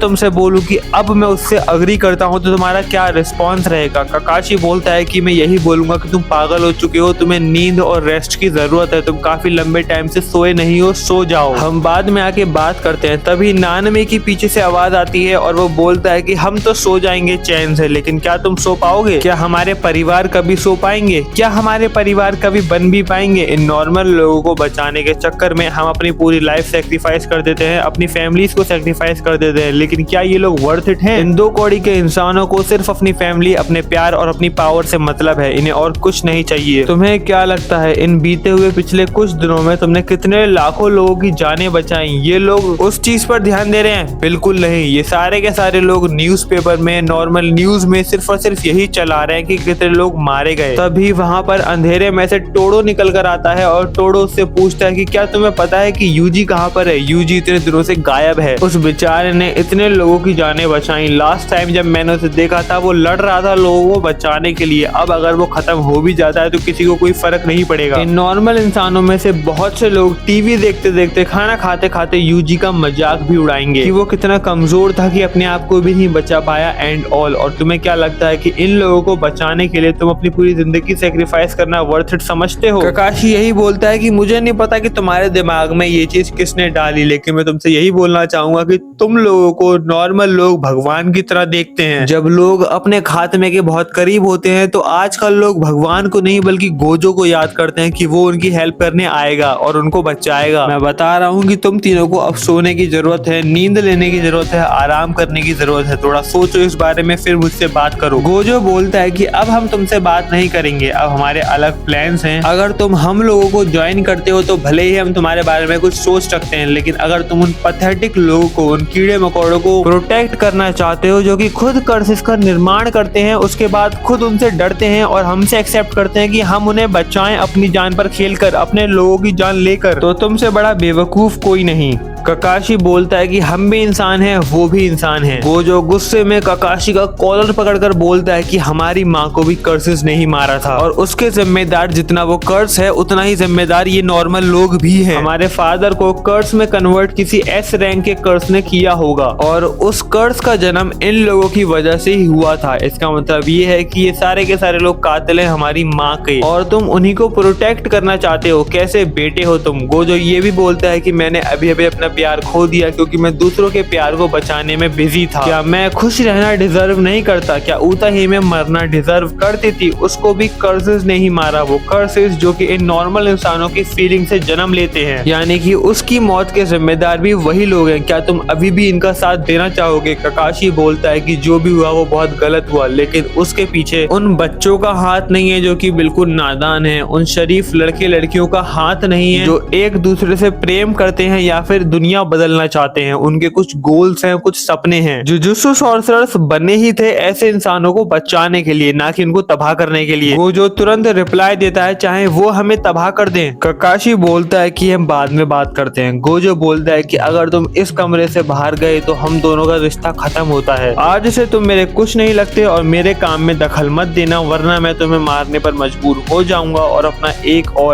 तुमसे बोलूं कि अब मैं उससे अग्री करता हूं तो तुम्हारा क्या रिस्पॉन्स रहेगा। ककाशी बोलता है कि मैं यही बोलूंगा कि तुम पागल हो चुके हो, तुम्हें नींद और रेस्ट की जरूरत है, तुम काफी लंबे टाइम से सोए नहीं हो, सो जाओ, हम बाद में आके बात करते हैं। तभी नानमे की पीछे से आवाज आती है और वो बोलता है कि हम तो सो जाएंगे चैन से, लेकिन क्या तुम सो पाओगे? क्या हमारे परिवार कभी सो पाएंगे? क्या हमारे परिवार कभी बन भी पाएंगे? इन नॉर्मल लोगों को बचाने के चक्कर में हम अपनी पूरी लाइफ सेक्रीफाइस कर देते हैं, अपनी फैमिलीज को सेक्रीफाइस कर देते हैं, लेकिन क्या ये लोग वर्थ इट हैं? इन 2 कौड़ी के इंसानों को सिर्फ अपनी फैमिली, अपने प्यार और अपनी पावर से मतलब है, इन्हें और कुछ नहीं चाहिए। तुम्हें क्या लगता है इन बीते हुए पिछले कुछ दिनों में तुमने कितने लाखों लोगों की जानें बचाई? ये लोग उस चीज पर ध्यान दे रहे हैं? बिल्कुल नहीं। ये सारे के सारे लोग न्यूज़पेपर में, नॉर्मल न्यूज में सिर्फ और सिर्फ यही चला रहे हैं कि कितने लोग मारे गए। तभी वहां पर अंधेरे में से टोडो निकल कर आता है और टोडो उससे पूछता है कि क्या तुम्हें पता है कि यूजी कहाँ पर है? यूजी इतने दिनों से गायब है। उस बेचारे ने इतने लोगों की जानें बचाई। लास्ट टाइम जब मैंने उसे देखा था वो लड़ रहा था लोगों को बचाने के लिए। अब अगर वो खत्म हो भी जाता है तो किसी को कोई फर्क नहीं पड़ेगा। इन नॉर्मल इंसानों में से बहुत से लोग टीवी देखते देखते, खाना खाते खाते यूजी का मजाक भी उड़ाएंगे कि वो कितना कमजोर था कि अपने आप को भी नहीं बचा पाया एंड ऑल। और तुम्हें क्या लगता है कि इन लोगों को बचाने के लिए तुम अपनी पूरी जिंदगी सेक्रीफाइस करना वर्थ इट समझते हो? ककाशी यही बोलता है कि मुझे नहीं पता कि तुम्हारे दिमाग में ये चीज किसने डाली, लेकिन मैं तुमसे यही बोलना चाहूंगा कि तुम लोगों को नॉर्मल लोग भगवान की तरह देखते हैं। जब लोग अपने खात्मे के बहुत करीब होते हैं तो आजकल लोग भगवान को नहीं बल्कि गोजो को याद करते हैं कि वो उनकी हेल्प करने आएगा और उनको बचाएगा। मैं बता रहा हूँ कि तुम तीनों को अब सोने की जरूरत है, नींद लेने की जरूरत है, आराम करने की जरूरत है। थोड़ा सोचो इस बारे में, फिर मुझसे बात करो। गोजो बोलता है कि अब हम तुमसे बात नहीं करेंगे, अब हमारे अलग प्लान्स हैं। अगर तुम हम लोगों को ज्वाइन करते हो तो भले ही हम तुम्हारे बारे में कुछ सोच सकते हैं, लेकिन अगर तुम उन पैथेटिक लोगों को, उन कीड़े मकोड़ों को प्रोटेक्ट करना चाहते हो जो कि खुद कर्सेस का निर्माण करते हैं, उसके बाद खुद उनसे डरते हैं और हमसे एक्सेप्ट करते हैं कि हम उन्हें बचाएं अपनी जान पर खेलकर, अपने लोगों की जान लेकर, तो तुमसे बड़ा बेवकूफ कोई नहीं। ककाशी बोलता है कि हम भी इंसान हैं, वो भी इंसान हैं। वो जो गुस्से में ककाशी का कॉलर पकड़कर बोलता है कि हमारी माँ को भी कर्सेस नहीं मारा था और उसके जिम्मेदार जितना वो कर्स है उतना ही जिम्मेदार ये नॉर्मल लोग भी हैं। हमारे फादर को कर्स में कन्वर्ट किसी एस रैंक के कर्स ने किया होगा और उस कर्स का जन्म इन लोगों की वजह से ही हुआ था। इसका मतलब ये है कि ये सारे के सारे लोग कातिल हैं हमारी माँ के और तुम उन्हीं को प्रोटेक्ट करना चाहते हो। कैसे बेटे हो तुम? गोजो ये भी बोलता है कि मैंने अभी अभी अपना प्यार खो दिया क्योंकि मैं दूसरों के प्यार को बचाने में बिजी था। क्या मैं खुश रहना डिजर्व नहीं करता? क्या ऊता ही में मरना डिजर्व करती थी? उसको भी कर्सेस ने ही मारा, वो कर्सेस जो कि इन नॉर्मल इंसानों की फीलिंग से जन्म लेते हैं, यानी कि उसकी मौत के जिम्मेदार भी वही लोग हैं। क्या तुम अभी भी इनका साथ देना चाहोगे? ककाशी बोलता है कि जो भी हुआ वो बहुत गलत हुआ, लेकिन उसके पीछे उन बच्चों का हाथ नहीं है जो कि बिल्कुल नादान है, उन शरीफ लड़के लड़कियों का हाथ नहीं है जो एक दूसरे से प्रेम करते हैं या फिर दुनिया बदलना चाहते हैं। उनके कुछ गोल्स हैं, कुछ सपने हैं। जुजुत्सु सॉर्सरर्स बने ही थे ऐसे इंसानों को बचाने के लिए, ना कि उनको तबाह करने के लिए। वो जो तुरंत रिप्लाई देता है चाहे वो हमें तबाह कर दें। ककाशी बोलता है कि हम बाद में बात करते हैं। गोजो बोलता है कि अगर तुम इस कमरे से बाहर गए तो हम दोनों का रिश्ता खत्म होता है। आज से तुम मेरे कुछ नहीं लगते और मेरे काम में दखल मत देना, वरना मैं तुम्हें मारने पर मजबूर हो जाऊंगा और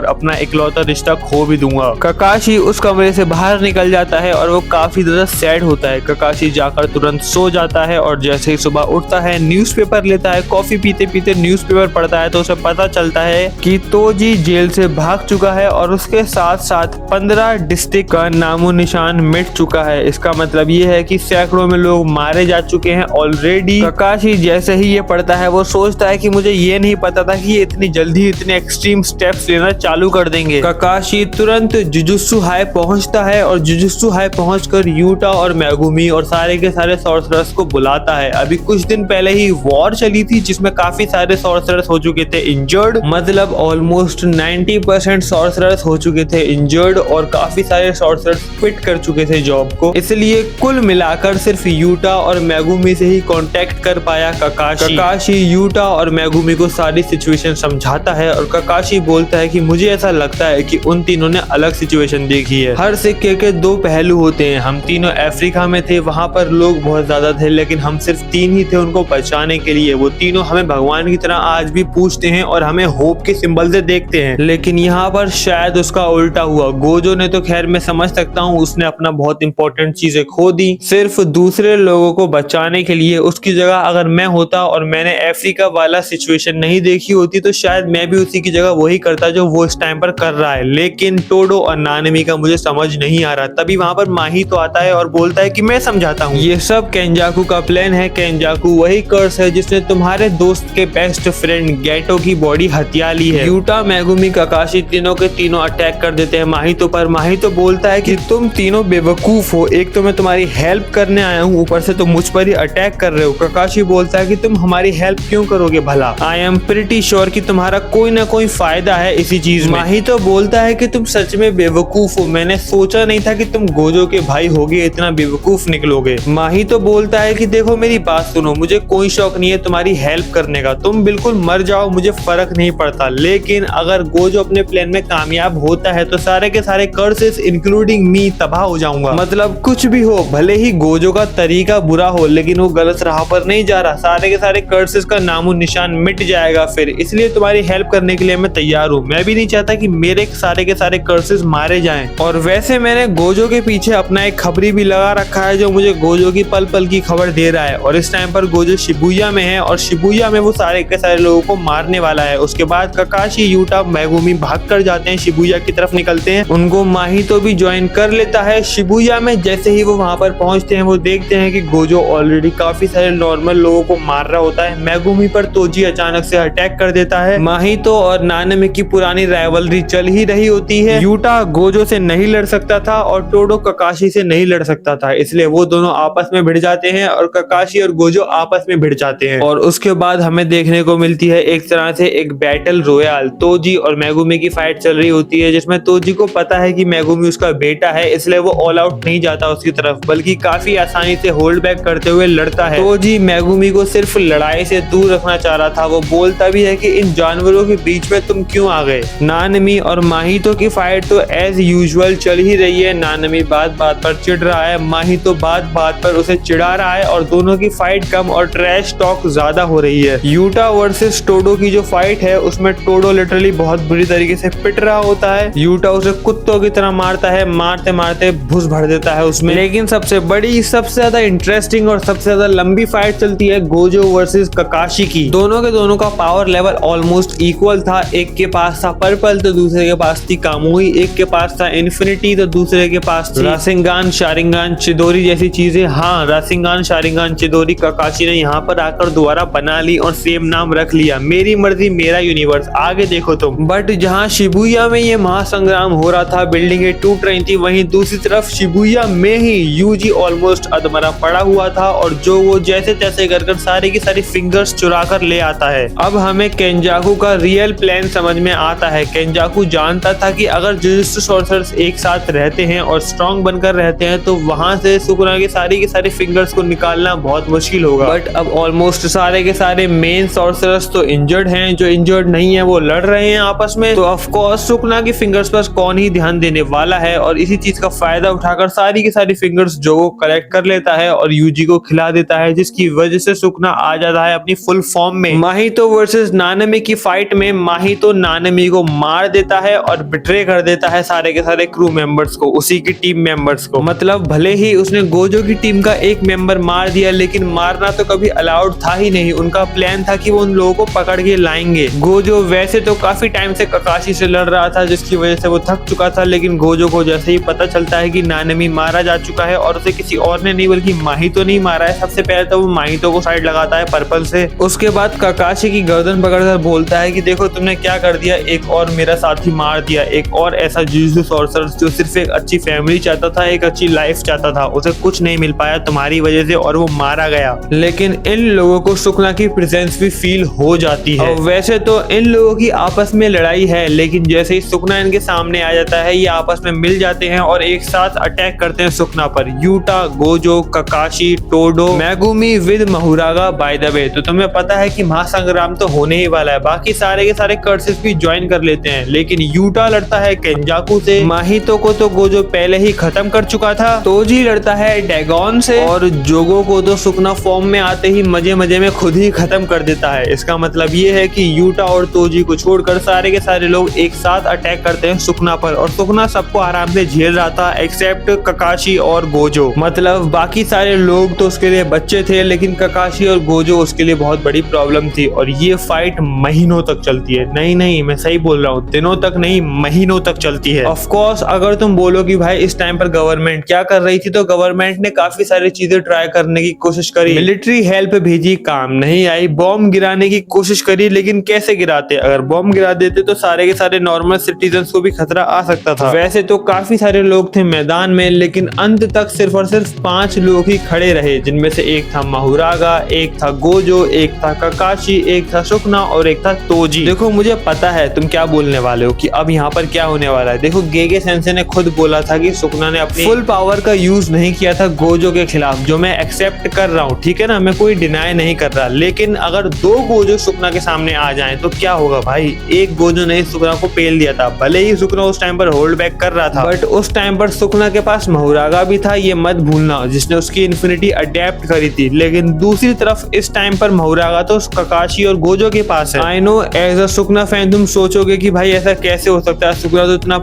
अपना इकलौता रिश्ता खो भी दूंगा। ककाशी उस कमरे से बाहर निकल जाता है और वो काफी ज्यादा सैड होता है। ककाशी जाकर तुरंत सो जाता है और जैसे ही सुबह उठता है न्यूज़पेपर लेता है, कॉफी पीते पीते न्यूज़पेपर पढ़ता है तो उसे पता चलता है कि तोजी जेल से भाग चुका है और उसके साथ साथ 15 डिस्ट्रिक्ट का नामो निशान मिट चुका है। इसका मतलब ये है कि सैकड़ों में लोग मारे जा चुके हैं ऑलरेडी। ककाशी जैसे ही ये पढ़ता है वो सोचता है कि मुझे ये नहीं पता था कि ये इतनी जल्दी इतने एक्सट्रीम स्टेप्स लेना चालू कर देंगे। ककाशी तुरंत जुजुत्सु हाई पहुंचता है और जुजुत्सु हाई पहुंचकर यूटा और मेगुमी और सारे के सारे सॉर्सरर्स को बुलाता है। अभी कुछ दिन पहले ही वॉर चली थी जिसमें काफी सारे सॉर्सरर्स हो चुके थे इंजर्ड, मतलब ऑलमोस्ट 90% सॉर्सरर्स हो चुके थे इंजर्ड और काफी सारे सॉर्सरर्स क्विट कर चुके थे जॉब को। इसलिए कुल मिलाकर सिर्फ यूटा और मेगुमी से ही कांटेक्ट कर पाया ककाशी। ककाशी यूटा और मेगुमी को सारी सिचुएशन समझाता है और ककाशी बोलता है कि मुझे ऐसा लगता है कि उन तीनों ने अलग सिचुएशन देखी है। हर सिक्के के 2 दो पहलू होते हैं। हम तीनों अफ्रीका में थे, वहाँ पर लोग बहुत ज्यादा थे, लेकिन हम सिर्फ 3 ही थे उनको बचाने के लिए। वो तीनों हमें भगवान की तरह आज भी पूछते हैं और हमें होप के सिंबल से देखते हैं। लेकिन यहाँ पर शायद उसका उल्टा हुआ। गोजो ने तो खैर मैं समझ सकता हूँ, उसने अपना बहुत इंपॉर्टेंट चीजें खो दी सिर्फ दूसरे लोगों को बचाने के लिए। उसकी जगह अगर मैं होता और मैंने अफ्रीका वाला सिचुएशन नहीं देखी होती तो शायद मैं भी उसी की जगह वही करता जो वो इस टाइम पर कर रहा है। लेकिन टोडो और नानमी का मुझे समझ नहीं आ रहा। तभी वहां पर माही तो आता है और बोलता है कि मैं समझाता हूँ। ये सब केंजाकू का प्लान है। केंजाकू वही कर्स है जिसने तुम्हारे दोस्त के बेस्ट फ्रेंड गेटो की बॉडी हत्या ली है। यूटा, मेगुमी, काकाशी तीनों के तीनों अटैक कर देते हैं माहितो पर। माहितो बोलता है कि तुम तीनों बेवकूफ हो, एक तो मैं तुम्हारी हेल्प करने आया हूँ, ऊपर से तुम मुझ पर ही अटैक कर रहे हो। काकाशी बोलता है कि तुम हमारी हेल्प क्यों करोगे भला, आई एम प्रिटी श्योर कि तुम्हारा कोई ना कोई फायदा है इसी चीज में। माहितो बोलता है कि तुम सच में बेवकूफ हो, मैंने सोचा नहीं था कि तुम गोजो के भाई होगे, इतना बेवकूफ निकलोगे। माहितो बोलता है कि देखो मेरी बात सुनो, मुझे कोई शौक नहीं है तुम्हारी हेल्प करने का, तुम बिल्कुल मर जाओ मुझे फर्क नहीं पड़ता, लेकिन अगर गोजो अपने प्लान में कामयाब होता है तो सारे के सारे कर्सेस इंक्लूडिंग मी तबाह हो जाऊंगा। मतलब कुछ भी हो, भले ही गोजो का तरीका बुरा हो लेकिन वो गलत राह पर नहीं जा रहा, सारे के सारे कर्सेस का नामो निशान मिट जाएगा फिर। इसलिए तुम्हारी हेल्प करने के लिए मैं तैयार हूँ। मैं भी नहीं चाहता कि मेरे सारे के सारे कर्सेस मारे जाएं। और वैसे मैंने गोजो के पीछे अपना एक खबरी भी लगा रखा है जो मुझे गोजो की पल पल की खबर दे रहा है। और इस टाइम पर गोजो शिबुया में है और शिबुया में वो सारे के सारे लोगों को मारने वाला है। उसके बाद काकाशी, यूटा, मेगुमी भाग कर जाते हैं, शिबुया की तरफ निकलते हैं। उनको माहितो भी ज्वाइन कर लेता है शिबुया में। जैसे ही वो वहां पर पहुंचते हैं वो देखते हैं कि गोजो ऑलरेडी काफी सारे नॉर्मल लोगों को मार रहा होता है। मेगुमी पर तोजी अचानक से अटैक कर देता है। माहितो और नानमी की पुरानी राइवलरी चल ही रही होती है। यूटा गोजो से नहीं लड़ सकता था और टोडो काकाशी से नहीं लड़ सकता था, इसलिए वो दोनों आपस में भिड़ जाते हैं और काकाशी और गोजो आपस में भिड़ जाते हैं। और उसके बाद हमें देखने को मिलती है एक तरह से एक बैटल रॉयल। तोजी और मेगुमी की फाइट चल रही होती है जिसमें तोजी को पता है कि मेगुमी उसका बेटा है, इसलिए वो ऑल आउट नहीं जाता उसकी तरफ, बल्कि काफी आसानी से होल्ड बैक करते हुए लड़ता है। तोजी मेगुमी को सिर्फ लड़ाई से दूर रखना चाह रहा था। वो बोलता भी है कि इन जानवरों के बीच में तुम क्यों आ गए। नानमी और माहितो की फाइट तो एज यूजुअल चल ही रही है। नानमी बात बात पर चिढ़ रहा है, माहितो बात बात पर उसे चिढ़ा रहा है और दोनों की फाइट कम और ट्रैश टॉक ज्यादा हो रही है। यूटा वर्सेस टोडो की जो फाइट है उसमें टोडो लिटरली बहुत बुरी तरीके से पिट रहा होता है। यूटा उसे कुत्तों की तरह मारता है, मारते मारते भुस भर देता है उसमें। लेकिन सबसे बड़ी, सबसे ज्यादा इंटरेस्टिंग और सबसे ज्यादा लंबी फाइट चलती है गोजो वर्सेस काकाशी की। दोनों के दोनों का पावर लेवल ऑलमोस्ट इक्वल था। एक के पास था पर्पल तो दूसरे के पास थी कामुई, एक के पास था इन्फिनिटी तो दूसरे के पास थी रासेंगान, शारिंगान, चिदोरी जैसी चीजें। हाँ, रासेंगान, शारिंगान, चिदोरी काकाशी ने यहाँ पर आकर दोबारा बना ली और सेम नाम रख लिया। मेरी मर्जी मेरा यूनिवर्स, आगे देखो तुम। बट जहाँ शिबुया में ये महासंग्राम हो रहा था, बिल्डिंगें टूट रही थी, वहीं दूसरी तरफ शिबुया में ही यूजी ऑलमोस्ट अधमरा पड़ा हुआ था और जो वो जैसे तैसे कर सारी की सारी फिंगर्स चुरा कर ले आता है। अब हमें केंजाकू का रियल प्लान समझ में आता है। केंजाकू जानता था कि अगर जुजुत्सु सॉर्सरर्स एक साथ रहते हैं और स्ट्रॉन्ग बनकर रहते हैं तो वहां से सुकुना की सारी फिंगर्स को निकालना बहुत मुश्किल होगा। बट अब ऑलमोस्ट सारे के सारे मेन सॉर्सरर्स तो इंजर्ड हैं, जो इंजर्ड नहीं है वो लड़ रहे हैं आपस में। तो ऑफ कोर्स सुकुना की फिंगर्स पर कौन ही ध्यान देने वाला है। और इसी चीज का फायदा उठाकर सारी की सारी फिंगर्स जो वो कलेक्ट कर लेता है और यूजी को खिला देता है, जिसकी वजह से सुकुना आ जाता है अपनी फुल फॉर्म में। माहितो वर्सेस नानमी की फाइट में माहितो नानमी को मार देता है और बिट्रे कर देता है सारे के सारे क्रू मेंबर्स को, उसी की टीम मेंबर्स को। मतलब भले ही उसने गोजो की टीम का एक मेंबर मार दिया, लेकिन मारना तो कभी अलाउड था ही नहीं। उनका प्लान था कि वो उन लोगों को पकड़ के लाएंगे। गोजो वैसे तो काफी टाइम से काकाशी से लड़ रहा था, जिसकी वजह से वो थक चुका था, लेकिन गोजो को जैसे ही पता चलता है कि नानमी मारा जा चुका है और उसे किसी और ने नहीं बल्कि माहितो नहीं मारा है, सबसे पहले तो वो माहितो को साइड लगाता है पर्पल से। उसके बाद काकाशी की गर्दन पकड़कर बोलता है कि देखो तुमने क्या कर दिया, एक और मेरा साथी मार दिया, एक और ऐसा जुजुत्सु सॉर्सरर जो सिर्फ एक अच्छी फैमिली चाहता था, एक अच्छी लाइफ चाहता था, उसे कुछ नहीं मिल पाया तुम्हारी वजह से और वो मारा गया। लेकिन इन लोगों को सुकुना की प्रेजेंस भी फील हो जाती है। और वैसे तो इन लोगों की आपस में लड़ाई है, लेकिन जैसे ही सुकुना इनके सामने आ जाता है ये आपस में मिल जाते हैं और एक साथ अटैक करते हैं सुकुना पर। Yuta, Gojo, Kakashi, Todo, Megumi with Mahoraga. By the way तो तुम्हें पता है कि महासंग्राम तो होने ही वाला है, बाकी सारे के सारे कर्सेस भी ज्वाइन कर लेते हैं, लेकिन यूटा लड़ता है केंजाकू से। माहितो को तो गोजो पहले पहले ही खत्म कर चुका था। तोजी लड़ता है डैगोन से और जोगो को तो सुकना फॉर्म में आते ही मजे मजे में खुद ही खत्म कर देता है। इसका मतलब ये है कि यूटा और तोजी को छोड़कर सारे के सारे लोग एक साथ अटैक करते हैं सुकना पर और सुकना सबको आराम से झेल रहा था एक्सेप्ट ककाशी और गोजो। मतलब बाकी सारे लोग तो उसके लिए बच्चे थे, लेकिन ककाशी और गोजो उसके लिए बहुत बड़ी प्रॉब्लम थी और ये फाइट महीनों तक चलती है। नहीं मैं सही बोल रहा हूँ, दिनों तक नहीं महीनों तक चलती है। ऑफ कोर्स अगर तुम बोलो कि भाई इस टाइम पर गवर्नमेंट क्या कर रही थी, तो गवर्नमेंट ने काफी सारी चीजें ट्राई करने की कोशिश करी, मिलिट्री हेल्प भेजी, काम नहीं आई, बॉम्ब गिराने की कोशिश करी, लेकिन कैसे गिराते? अगर बॉम्ब गिरा देते तो सारे के सारे नॉर्मल सिटीजन को भी खतरा आ सकता था। वैसे तो काफी सारे लोग थे मैदान में, लेकिन अंत तक सिर्फ और सिर्फ 5 लोग ही खड़े रहे, जिनमें से एक था माहुरागा, एक था गोजो, एक था ककाशी, एक था सुकना और एक था तोजी। देखो मुझे पता है तुम क्या बोलने वाले हो कि अब यहाँ पर क्या होने वाला है। देखो गेगे सेंसे ने खुद बोला था कि सुकना ने अपनी फुल पावर का यूज नहीं किया था गोजो के खिलाफ, जो मैं एक्सेप्ट कर रहा हूँ, ठीक है ना, मैं कोई डिनाई नहीं कर रहा। लेकिन अगर 2 गोजो सुकना के सामने आ जाएं तो क्या होगा भाई? एक गोजो ने सुकना को पेल दिया था, भले ही सुकना उस टाइम पर होल्ड बैक कर रहा था, बट उस टाइम पर सुकना के पास माहुरागा भी था, ये मत भूलना, जिसने उसकी इन्फिनिटी अडेप्ट करी थी। लेकिन दूसरी तरफ इस टाइम पर माहुरागा तो ककाशी और गोजो के पास है। I know as a Sukuna fan तुम सोचोगे कि भाई ऐसा कैसे हो सकता है, सुकना तो इतना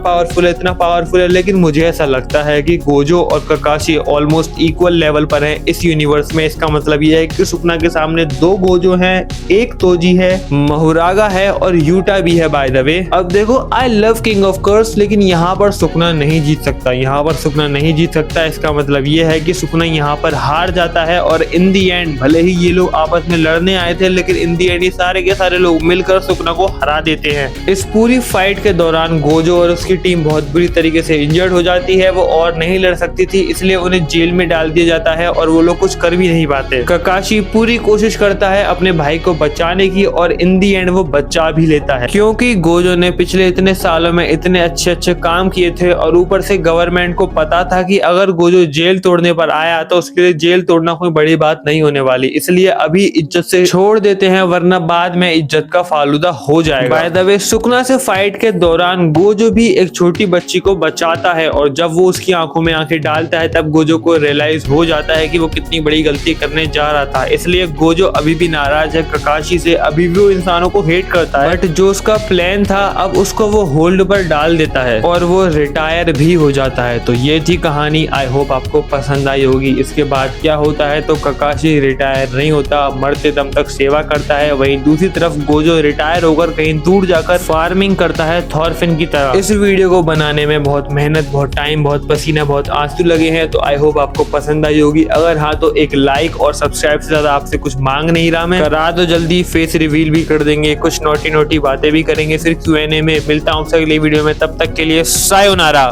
पावरफुल है, लेकिन मुझे ऐसा लगता है कि गोजो और ककाशी ऑलमोस्ट इक्वल लेवल पर हैं इस यूनिवर्स में। इसका मतलब ये है कि सुकना के सामने 2 गोजो हैं, एक तोजी है, माहुरागा है और यूटा भी है बाय द वे। अब देखो I love King of Curses, लेकिन यहाँ पर सुकना नहीं जीत सकता, यहाँ पर सुकना नहीं जीत सकता। इसका मतलब ये है कि सुकना यहाँ पर हार जाता है और इन दी एंड भले ही ये लोग आपस में लड़ने आए थे, लेकिन इन दी एंड ये सारे के सारे लोग मिलकर सुकना को हरा देते हैं। इस पूरी फाइट के दौरान गोजो और उसकी टीम बहुत बुरी तरीके से इंजर्ड हो जाती है, वो और नहीं लड़ सकती थी, इसलिए उन्हें जेल में डाल दिया जाता है और वो लोग कुछ कर भी नहीं पाते। ककाशी पूरी कोशिश करता है अपने भाई को बचाने की और इन दी एंड वो बचा भी लेता है, क्योंकि गोजो ने पिछले इतने सालों में इतने अच्छे काम किए थे और ऊपर से गवर्नमेंट को पता था कि अगर गोजो जेल तोड़ने पर आया तो उसके लिए जेल तोड़ना कोई बड़ी बात नहीं होने वाली, इसलिए अभी इज्जत से छोड़ देते हैं, वरना बाद में इज्जत का फालूदा हो जाएगा। बाय द वे सुकना से फाइट के दौरान गोजो भी एक छोटी बच्ची को बचाता है और जब वो उसकी आंखों में आंखें डालता है तब गोजो को रियलाइज हो जाता है कि वो कितनी बड़ी गलती करने जा रहा था। इसलिए गोजो अभी भी नाराज है ककाशी से, अभी भी वो इंसानों को हेट करता है, बट जो उसका प्लान था अब उसको वो होल्ड पर डाल देता है और वो रिटायर भी हो जाता है। तो ये थी कहानी, आई होप आपको पसंद आई होगी। इसके बाद क्या होता है तो ककाशी रिटायर नहीं होता, मरते दम तक सेवा करता है। वहीं दूसरी तरफ गोजो रिटायर होकर कहीं दूर जाकर फार्मिंग करता है थॉरफिन की तरह। इस वीडियो को बनाने में बहुत मेहनत, बहुत टाइम, बहुत पसीना, बहुत आंसू लगे हैं, तो आई होप आपको पसंद आई होगी। अगर हाँ तो एक लाइक और सब्सक्राइब से ज्यादा आपसे कुछ मांग नहीं रहा मैं, करा तो जल्दी, फेस रिवील भी कर देंगे, कुछ नोटी बातें भी करेंगे, फिर Q&A में मिलता हूँ अगली वीडियो में। तब तक के लिए सायोनारा।